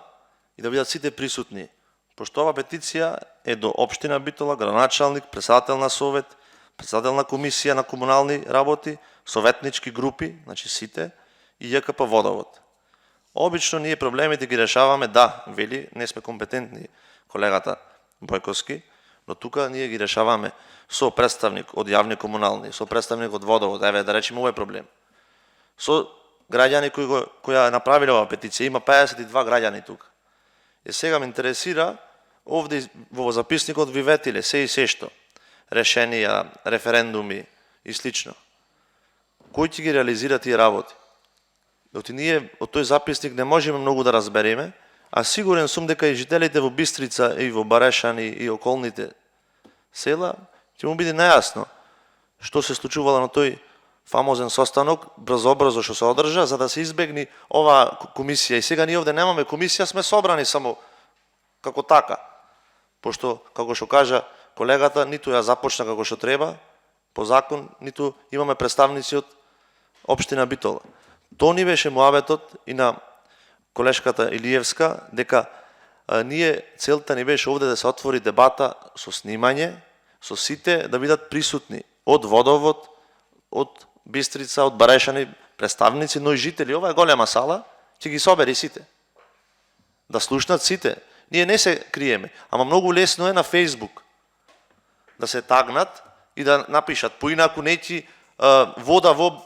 и да бидат сите присутни. Пошто ова петиција е до општина Битола, градоначалник, председател на совет, председател на комисија на комунални работи, советнички групи, значи сите, и ЈКП Водовод. Обично ние проблемите ги решаваме, да, вели, не сме компетентни, колегата Бојковски, но тука ние ги решаваме со представник од јавни комунални, со представник од Водовод, еве да речеме овој проблем. Со граѓани кои ја направиле оваа петиција, има 52 граѓани тука. И сега ме интересира, овде во записникот ви ветиле се и се што, решенија, референдуми и слично. Кој ќе ги реализира тие работи? Доти ние од тој записник не можеме многу да разбереме, а сигурен сум дека и жителите во Бистрица и во Барешани и околните села ќе му биде нејасно што се случувало на тој фамозен состанок, брзо што се одржа, за да се избегни оваа комисија. И сега ние овде немаме комисија, сме собрани само како така. Пошто, како што кажа колегата, ниту ја започна како што треба, по закон, ниту имаме представници од општина Битола. То ни беше муабетот и на колешката Илиевска, дека ние целта ни беше овде да се отвори дебата со снимање, со сите да бидат присутни од Водовод, од Бистрица, од Барешани, представници, но и жители. Ова е голема сала, ќе ги собери сите. Да слушнат сите. Ние не се криеме, ама многу лесно е на Фейсбук да се тагнат и да напишат поинаку неќи вода во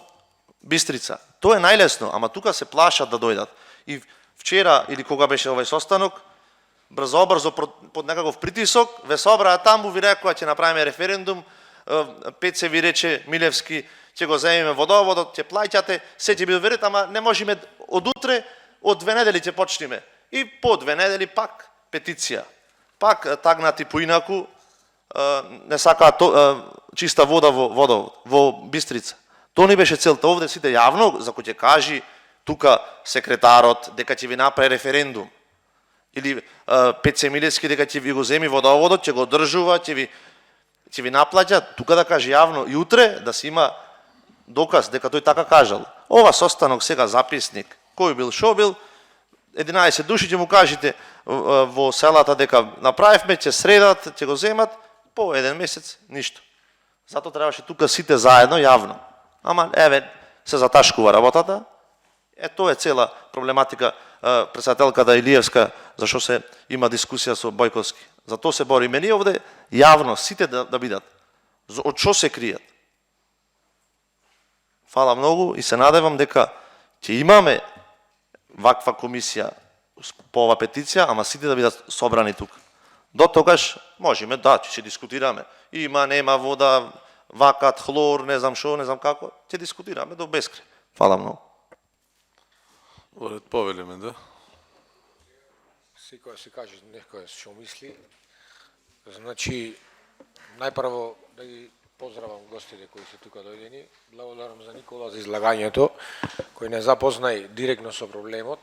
Бистрица. Тоа е најлесно, ама тука се плашат да дојдат. И вчера, или кога беше овој состанок, брзо под некаков притисок, ве собраа таму, ви рекоа ќе направиме референдум, Пеце ви рече Милевски, ќе го земеме водоводот, ќе плаќате, се ќе биде верет, ама не можеме од утре, од 2 недели ќе почнеме. И по 2 недели пак петиција. Пак тагнати поинаку, не сакаат чиста вода во Бистрица. Тоа ни беше целта. Овде сите јавно, за кој ќе кажи тука секретарот дека ќе ви направи референдум. Или Пеце Милевски дека ќе ви го земи водоводот, ќе го одржува, ќе ви наплаќа, тука да каже јавно и утре да се има доказ дека тој така кажал. Ова состанок сега записник, кој бил, шо бил, 11 души ќе му кажете во селата дека направивме, ќе средат, ќе го земат, по 1 месец ништо. Зато требаше тука сите заедно јавно. Ама еве се заташкува работата. Тоа е цела проблематика председателката Илиевска, зашо се има дискусија со Бојковски. Зато се бориме ние овде јавно сите да бидат. Од што се кријат? Фала многу и се надевам дека ќе имаме ваква комисија по ова петиција, ама сите да бидат собрани тука. До тогаш можеме да ќе дискутираме. Има, нема вода, вакат, хлор, не знам шо, не знам како, ќе дискутираме до бескрај. Фала многу. Оред повелиме, да? Секој се каже некој што мисли. Значи, најпрво да ги поздравам гостите кои се тука дојдени. Благодарам за Никола за излагањето, кој не запознај директно со проблемот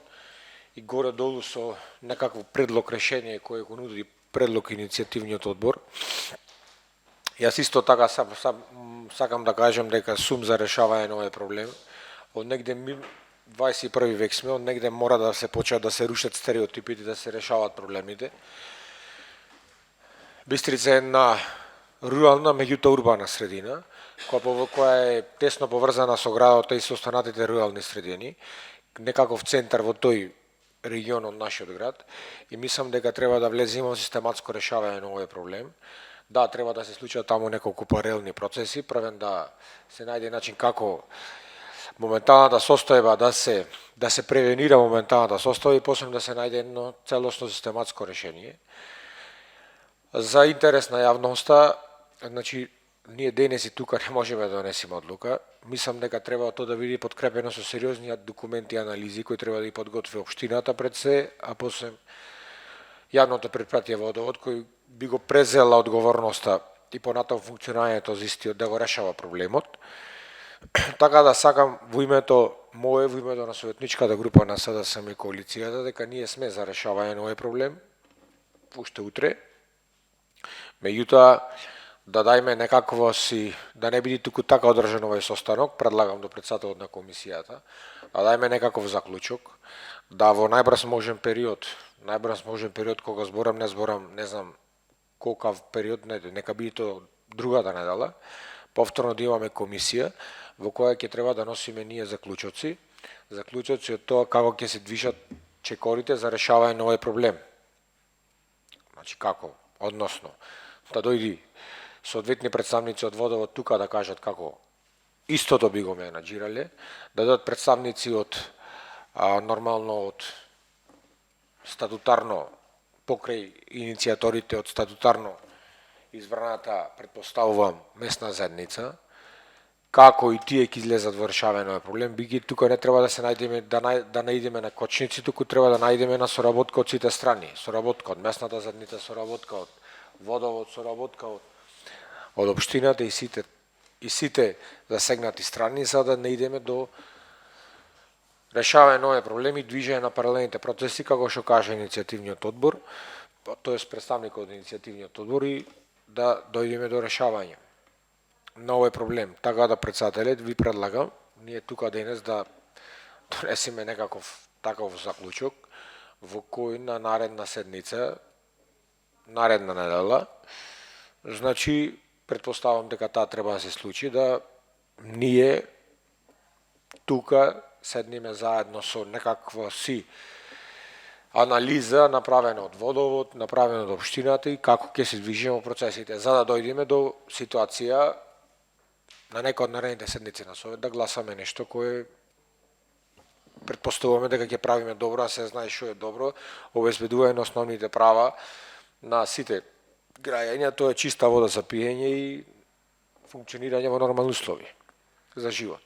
и горе-долу со некакво предлог решение кој го нуди предлог иницијативниот одбор. Јас исто така сакам да кажам дека сум за решавање на овој проблем. Од негде 21 век сме, од негде мора да се почнат да се рушат стереотипите, да се решаваат проблемите. Бистрица е една рурална, меѓутоа урбана средина, која е тесно поврзана со градот и со останатите рурални средини, некаков центар во тој регион од нашиот град, и мислам дека треба да влеземе во систематско решавање на овој проблем. Да, треба да се случат таму неколку паралелни процеси, првен да се најде начин како моменталната состојба да се превенира моменталната состојба и после да се најде едно целосно систематско решение. За интерес на јавноста, значи ние денес и тука не можеме да донесеме одлука. Мислам дека треба тоа да биде подкрепено со сериозни документи и анализи кои треба да ги подготви општината пред се, а после јавното предпријатие Водовод кој би го презела одговорноста и понатаму функционирањето за истиот да го решава проблемот. Така да сакам во името мое, во името на советничката група на СДСМ и коалицијата, дека ние сме за решавање на овој проблем уште утре. Меѓутоа, да дајме некакво да не биде туку така одржан овој состанок, предлагам до председателот на комисијата, да дајме некаков заклучок, да во најбрз можен период кога зборам, не знам колкав период, нека биде тоа другата недела, повторно да имаме комисија во која ќе треба да носиме ние заклучоци од тоа како ќе се движат чекорите за решавање на овој проблем. Значи како, односно, да дојди соодветни представници од Водовод тука да кажат како истото би го менаџирале, да дадат представници од нормално од статутарно покрај иницијаторите од статутарно избраната, предпоставувам, местна заедница, како и тие ќе излезат во решавање на овој проблем, биги тука не треба да се најдеме да наидеме на кочници, туку треба да најдеме на соработка од сите страни, соработка од местната заедница, соработка од Водовод, соработка од општината и сите засегнати страни, за да не идеме до решавање на овој проблем и движење на паралелните процеси, како што каже иницијативниот одбор, тоест представникот од иницијативниот одбор, и да дојдеме до решавање на овој проблем. Така да, председателет, ви предлагам ние тука денес да донесеме некаков таков заклучок во кој на наредна седница, наредна недела, значи предпоставам дека таа треба да се случи, да ние тука седниме заедно со некаква анализа направена од Водовод, направена од општината и како ќе се движиме во процесите, за да дојдеме до ситуација на некој од наредните седници на Совет да гласаме нешто кое предпоставуваме дека ќе правиме добро, а се знае што е добро, обезбедување на основните права на сите граѓани, тоа е чиста вода за пиење и функционирање во нормални услови за живот.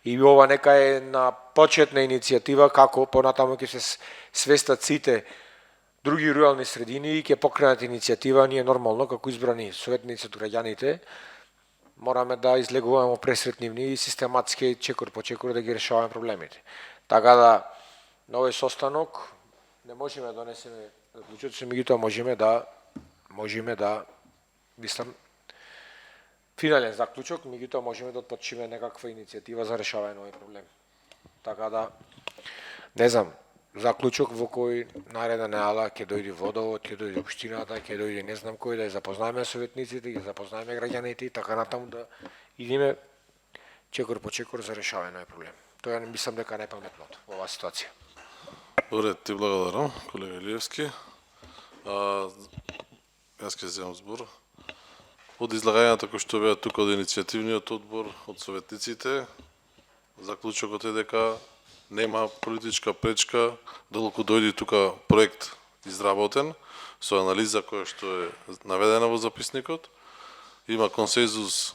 И ова нека е на почетна иницијатива како понатаму ќе се свестат сите други рурални средини и ќе покренат иницијатива, ние нормално како избрани советници од граѓаните мораме да излегуваме пресретнивни и систематски чекор по чекор да ги решаваме проблемите. Така да на овој состанок не можеме да донесеме заклучоци, меѓутоа можеме да мислам финален заклучок, меѓутоа можеме да отпочиме некаква иницијатива за решавање на овој проблем. Така да, не знам, заклучок во кој наредна недела ќе дојде Водовод, ќе дојде општината, ќе дојде не знам кој, да ја запознаеме советниците, ги запознаеме граѓаните и така натаму да идеме чекор по чекор за решавање на овој проблем. Тоа мислам дека не е паметното во оваа ситуација. Добре, ти благодарам, колега Илиевски. Јас ќе земам збор. Од излагањата кои што беа тука од иницијативниот одбор, од советниците, заклучокот е дека нема политичка пречка доколку дојде тука проект изработен со анализа која што е наведена во записникот. Има консензус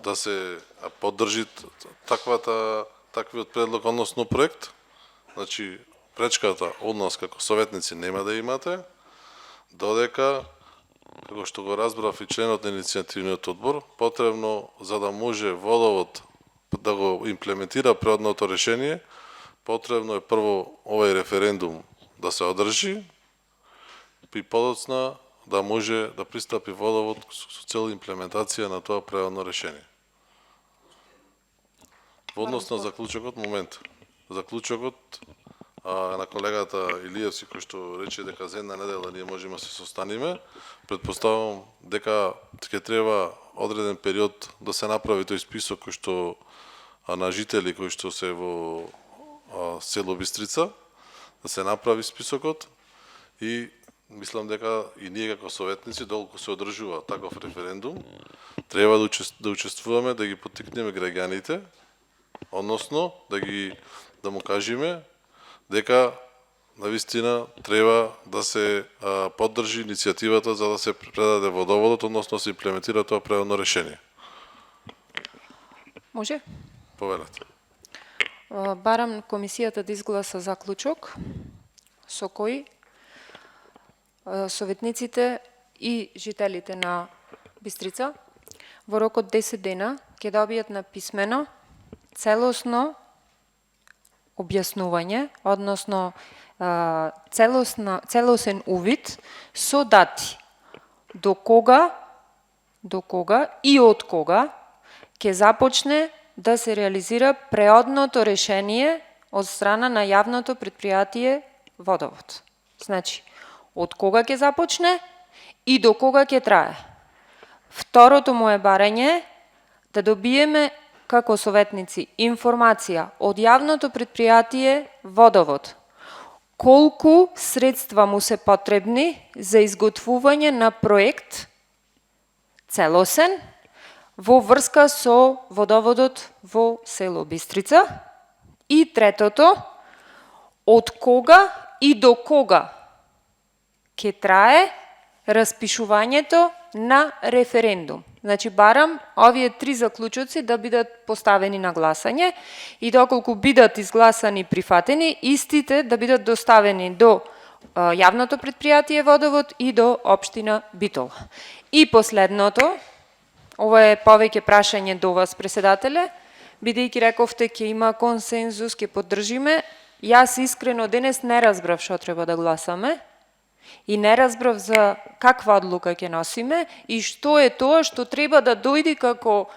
да се поддржи таквиот предлог, односно проект. Значи, пречката од нас како советници нема да имате, додека, како што го разбрав и членот на иницијативниот одбор, потребно за да може Водовод да го имплементира предното решение, потребно е прво овој референдум да се одржи и подоцна да може да пристапи Водовод со цел имплементација на тоа предно решение. Во однос на заклучокот, заклучокот на колегата Илиевски кој што рече дека за една недела ние можеме да се состаниме, предпоставувам дека ќе треба одреден период да се направи тој список кој што на жители кои што се во село Бистрица, да се направи списокот и мислам дека и ние како советници, доколку се одржува таков референдум, треба да учествуваме, да ги поттикнеме граѓаните, односно да му кажеме дека навистина треба да се поддржи иницијативата за да се предаде Водоводот, односно да се имплементира тоа предно решение. Може? Повелете. Барам комисијата да изгласа заклучок со кој советниците и жителите на Бистрица во рок од 10 дена ќе добијат на писмено целосно објаснување, односно целосен увид со дати до кога и од кога ќе започне да се реализира преодното решение од страна на јавното предпријатие Водовод. Значи, од кога ќе започне и до кога ќе трае. Второто моje барање да добиеме како советници информација од јавното предпријатие Водовод. Колку средства му се потребни за изготвување на проект целосен во врска со водоводот во село Бистрица. И третото, од кога и до кога ќе трае распишувањето на референдум. Значи, барам овие три заклучоци да бидат поставени на гласање и доколку бидат изгласани и прифатени, истите да бидат доставени до јавното предпријатие Водовод и до општина Битола. И последното, ова е повеќе прашање до вас, председателе, бидејќи рековте ќе има консензус, ќе поддржиме, јас искрено денес не разбрав што треба да гласаме и не разбрав за каква одлука ќе носиме и што е тоа што треба да дојде како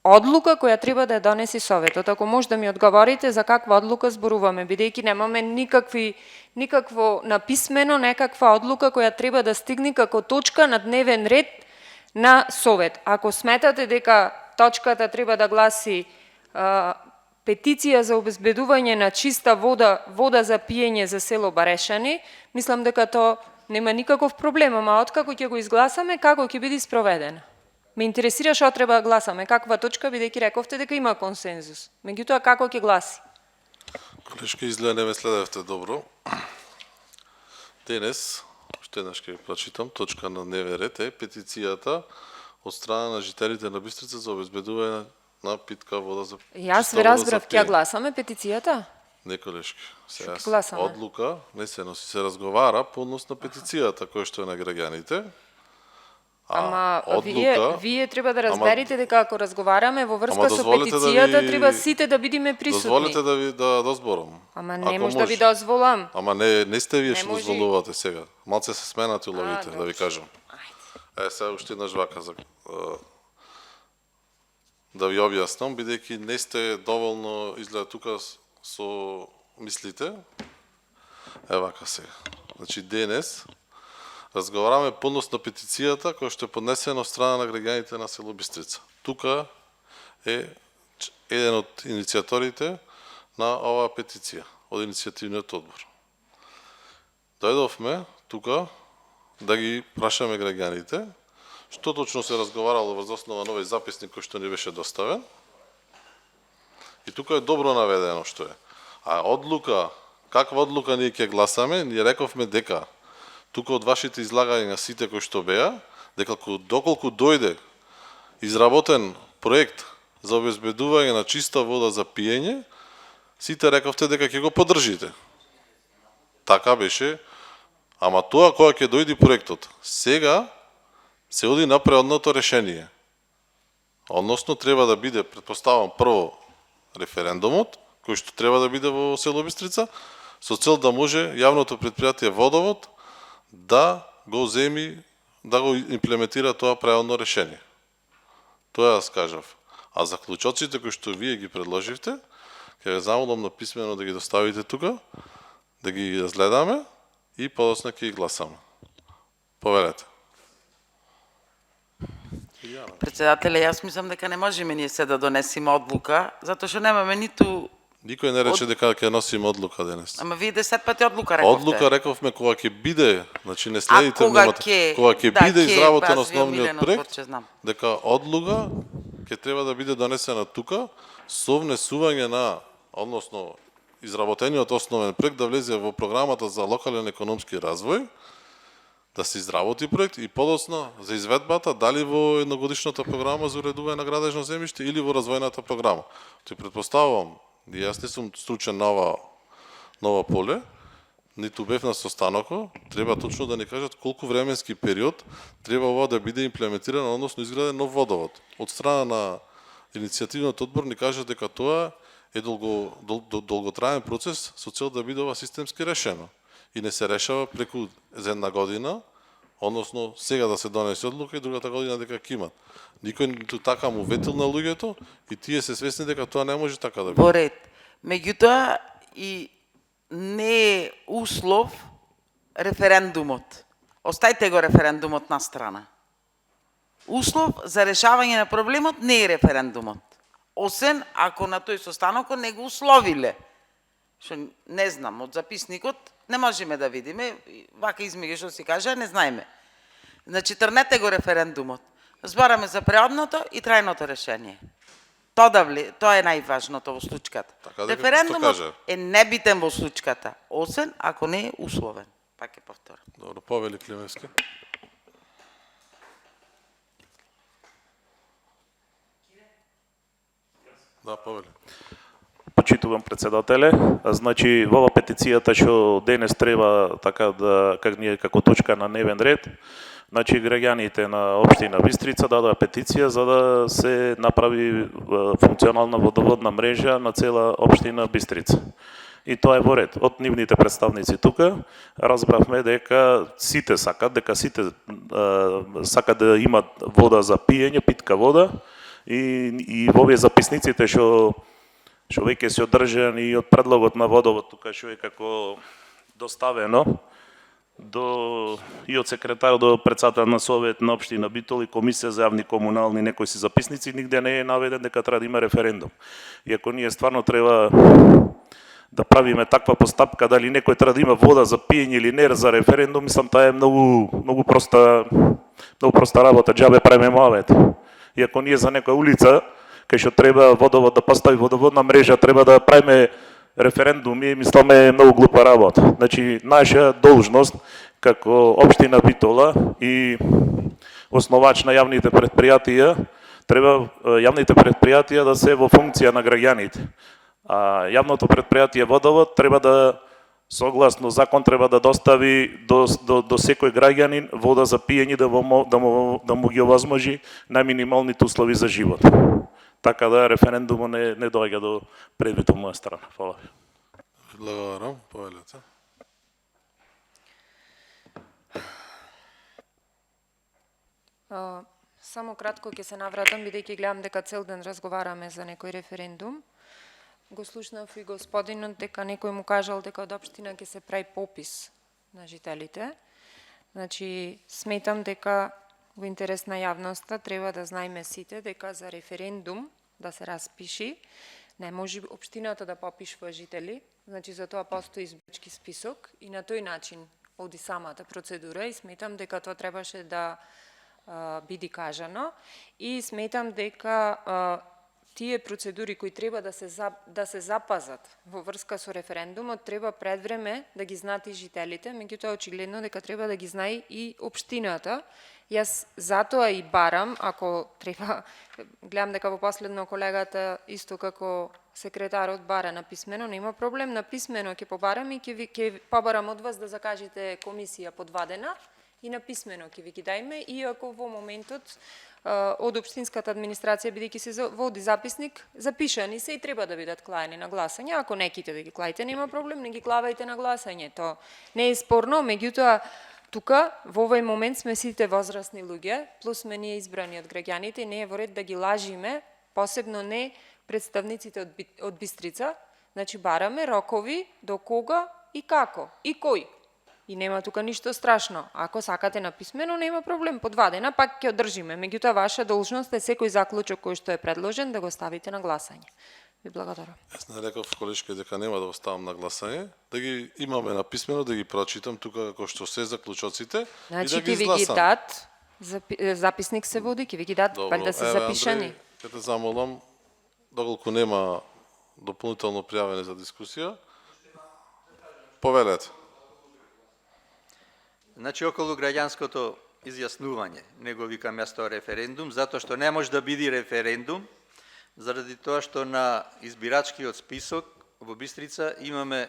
одлука која треба да ја донеси Советот. Ако може да ми одговорите за каква одлука зборуваме, бидејќи немаме никакво написмено, некаква одлука која треба да стигне како точка на дневен ред на Совет. Ако сметате дека точката треба да гласи петиција за обезбедување на чиста вода за пиење за село Барешани, мислам дека тоа нема никаков проблем, ама откако ќе го изгласаме, како ќе биде спроведена? Ме интересира што треба да гласаме, каква точка, бидејќи рековте дека има консензус. Меѓутоа, како ќе гласи? Колешки, изгледа не ме следевте добро. Денес, уште еднаш ќе прочитам, точка на дневен ред е петицијата од страна на жителите на Бистрица за обезбедување на питка вода за Јас ве разбрав, ќе гласаме петицијата? Не, колешки. Сега гласаме? одлука не се носи, се разговара по однос на петицијата која што е на граѓаните. Ама вие треба да разберете дека ако разговараме во врска со дозволете петицијата, треба сите да бидеме присутни. Дозволете да ви да дозборам. Ама не може да ви дозволам. Ама не сте вие што може. дозволувате сега. Малце се сменати уловите, да ви добре. кажам. Сега уште една жвака за да ви објаснам, бидејќи не сте доволно изгледа тука со мислите. Вака сега. Значи денес разговараме по однос на петицијата која што е поднесена од страна на граѓаните на село Бистрица. Тука е еден од иницијаторите на оваа петиција, од иницијативниот одбор. Дојдовме тука да ги прашаме граѓаните што точно се разговарало врз основа на овој записник кој што ни беше доставен. И тука е добро наведено што е. А одлука, каква одлука ние ќе гласаме, ние рековме дека тука од вашите излагања сите кои што беа, дека доколку дојде изработен проект за обезбедување на чиста вода за пиење, сите рековте дека ќе го поддржите. Така беше, ама тоа кога ќе дојде проектот, сега се оди на преодното решение. Односно треба да биде, претпоставам, прво референдумот, кој што треба да биде во село Бистрица, со цел да може јавното предпријатие Водовод да го земи, да го имплементира тоа правилно решение. Тоа јас кажав. А заклучоците кои што вие ги предложивте, ќе ве замолам на писмено да ги доставите тука, да ги разгледаме и подоцна ќе ги гласаме. Поверете. Председателе, јас мислам дека не можеме ние се да донесеме одлука, затоа што немаме ниту... Никој не рече дека ќе носиме одлука денес. Ама вие 10 пати одлука рековте. Одлука рековме кога ќе биде, значи не следите внимателно, кога ќе биде изработен основниот проект, дека одлука ќе треба да биде донесена тука со внесување на, односно изработениот основен проект да влезе во програмата за локален економски развој, да се изработи проект и подоцна за изведбата дали во едногодишната програма за уредување на градежно земјиште или во развојната програма. Ти претпоставувам, и јас не сум стручен на ова поле, ниту бев на состанокот, треба точно да ни кажат колку временски период треба ова да биде имплементирано, односно изграден нов водовод. Од страна на иницијативниот одбор ни кажа дека тоа е долготраен процес со цел да биде ова системски решено. И не се решава преку за една година, односно сега да се донесе одлука и другата година дека ќе имат. Никој ниту така му ветил на луѓето и тие се свесни дека тоа не може така да биде. Во ред. Меѓутоа и не е услов референдумот. Остајте го референдумот на страна. Услов за решавање на проблемот не е референдумот. Освен ако на тој состанокот не го условиле. Што не знам, од записникот не можеме да видиме, вака измеѓу што си кажа, не знаеме. Значи, трнете го референдумот. Збораме за преодното и трајното решение. Тоа е најважното во случката. Така дека Референдумот што каже? е небитен во случката, освен ако не е условен. Пак ќе повторам. Добро, повели Климевски. Да, повели. Почитувам председателе, значи во ова петицијата што денес треба така да как ние како точка на дневен ред, значи граѓаните на општина Бистрица дадоа петиција за да се направи функционална водоводна мрежа на цела општина Бистрица. И тоа е во ред. Од нивните представници тука разбравме дека сите сакат да имат вода за пиење, питка вода и во овие записниците што веќе се одржани и од предлогот на водовод тука што е како доставено и од секретар до председател на совет на општина Битол и комисија за јавни комунални некои си записници, нигде не е наведен дека треба да има референдум. И ако ние стварно треба да правиме таква постапка дали некој треба да има вода за пиење или не за референдум, мислам таа е многу проста работа, џабе правиме муавет. И ако ние за некоја улица кај што треба водовод да постави водоводна мрежа, треба да правиме референдуми, мисламе многу глупа работа. Значи, наша должност како општина Битола и основач на јавните предпријатија, треба јавните предпријатија да се во функција на граѓаните. А јавното предпријатие Водовод треба да, согласно закон, треба да достави до секој граѓанин вода за пиење да му ги овозможи најминималните услови за живот. Така да референдумот не доаѓа до предвид од моја страна. Фала ви. Благодарам, повелете. Само кратко ќе се навратам, бидејќи гледам дека цел ден разговараме за некој референдум. Го слушнав и господинот дека некој му кажал дека од општина ќе се прави попис на жителите. Значи, сметам дека во интерес на јавноста треба да знаеме сите дека за референдум да се распиши не може општината да попишува жители, значи за тоа постои избирачки список и на тој начин оди самата процедура и сметам дека тоа требаше да биде кажано и сметам дека тие процедури кои треба да се запазат во врска со референдумот треба пред време да ги знаат и жителите, меѓутоа очигледно дека треба да ги знае и општината. Јас затоа и барам, ако треба, гледам дека во последно колегата исто како секретарот бара на писмено, нема проблем, на писмено ќе побарам и ќе побарам од вас да закажете комисија подвадена и на писмено ќе ви ги дајме, иако во моментот од општинската администрација, бидејќи се води записник, запишани се и треба да бидат клаени на гласање. Ако неките да ги клаите, нема проблем, не ги клавајте на гласање. То не е спорно, меѓутоа, тука, во овој момент сме сите возрастни луѓе, плюс сме ние избрани од граѓаните и не е во ред да ги лажиме, посебно не представниците од Бистрица. Значи, бараме рокови до кога и како, и кој. И нема тука ништо страшно. Ако сакате на писмено, нема проблем, подвадена, пак ќе одржиме. Меѓутоа, ваша должност е секој заклучок кој што е предложен да го ставите на гласање. Ви благодарам. Јас не реков колешки дека нема да го ставам на гласање, да ги имаме на писмено, да ги прочитам тука како што се заклучоците Значи, и да ги ви ги изгласам. дат, записник се води, ќе ви ги дат, пак да се запишани. Андреј, ќе те замолам, доколку нема дополнително пријавени за дискусија, повелете. Значи, околу граѓанското изјаснување, не го викам јас тоа референдум, затоа што не може да биде референдум, заради тоа што на избирачкиот список во Бистрица имаме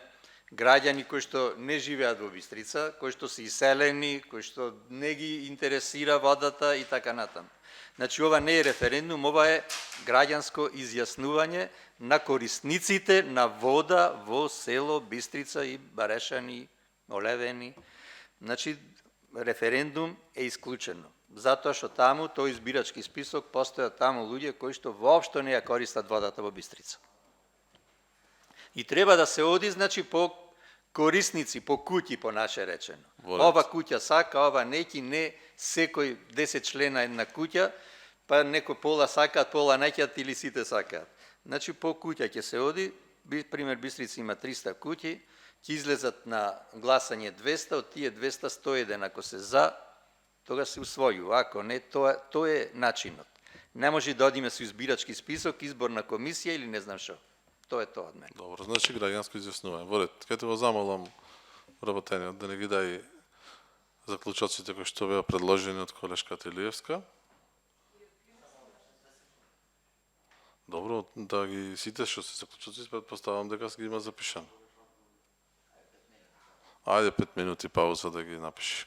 граѓани кои што не живеат во Бистрица, кои што се иселени, кои што не ги интересира водата и така натаму. Значи, ова не е референдум, ова е граѓанско изјаснување на корисниците на вода во село Бистрица и Барешани, Олевени. Значи, референдум е исклучено. Затоа што таму, тој избирачки список, постојат таму луѓе кои што воопшто не ја користат водата во Бистрица. И треба да се оди, значи, по корисници, по куќи, по наше речено. Ова куќа сака, ова неќи, не секој 10 члена една куќа, па некој пола сакаат, пола неќат или сите сакаат. Значи, по куќа ќе се оди, пример Бистрица има 300 куќи, ќе излезат на гласање 200, од тие 200 101, ако се за, тога се усвојува, ако не, тоа е начинот. Не може да одиме со избирачки список, изборна комисија или не знам што. Тоа е тоа од мене. Добро, значи граѓанско изјаснување. Во ред, кај те го замолам работениот да не ги дај заклучоците кои што беа предложени од колешката Илиевска. Добро, да ги сите што се заклучоци, предпоставам дека ги има запишано. Ајде 5 минути пауза да ги напиши.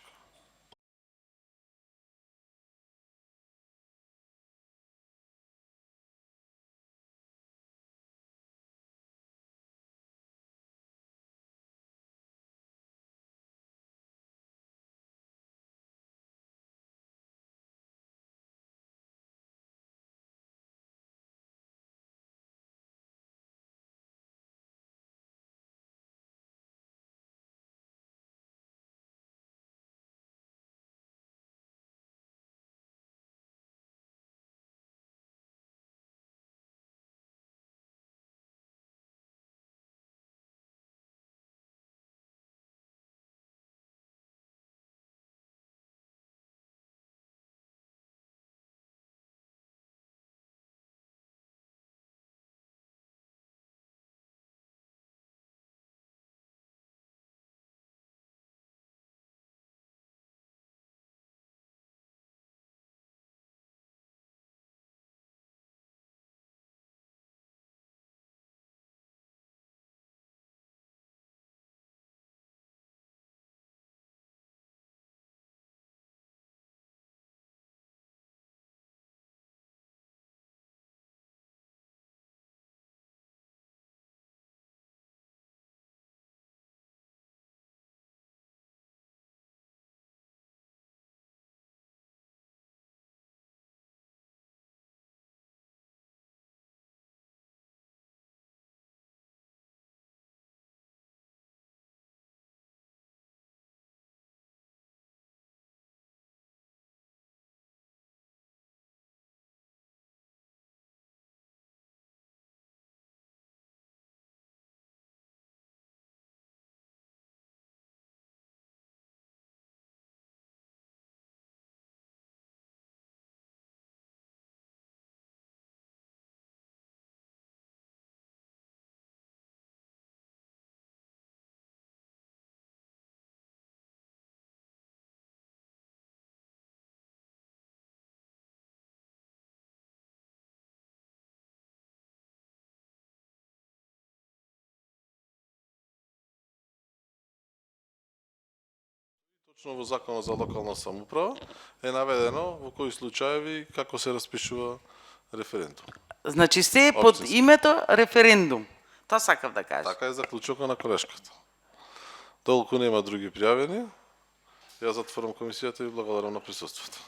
Точно во Законот за локална самоуправа е наведено во кои случаеви како се распишува референдум. Значи се е под Општински. името референдум. Тоа сакав да кажам. Така е заклучокот на колешката. Толку нема други пријавени, ја затворам комисијата и благодарам на присуството.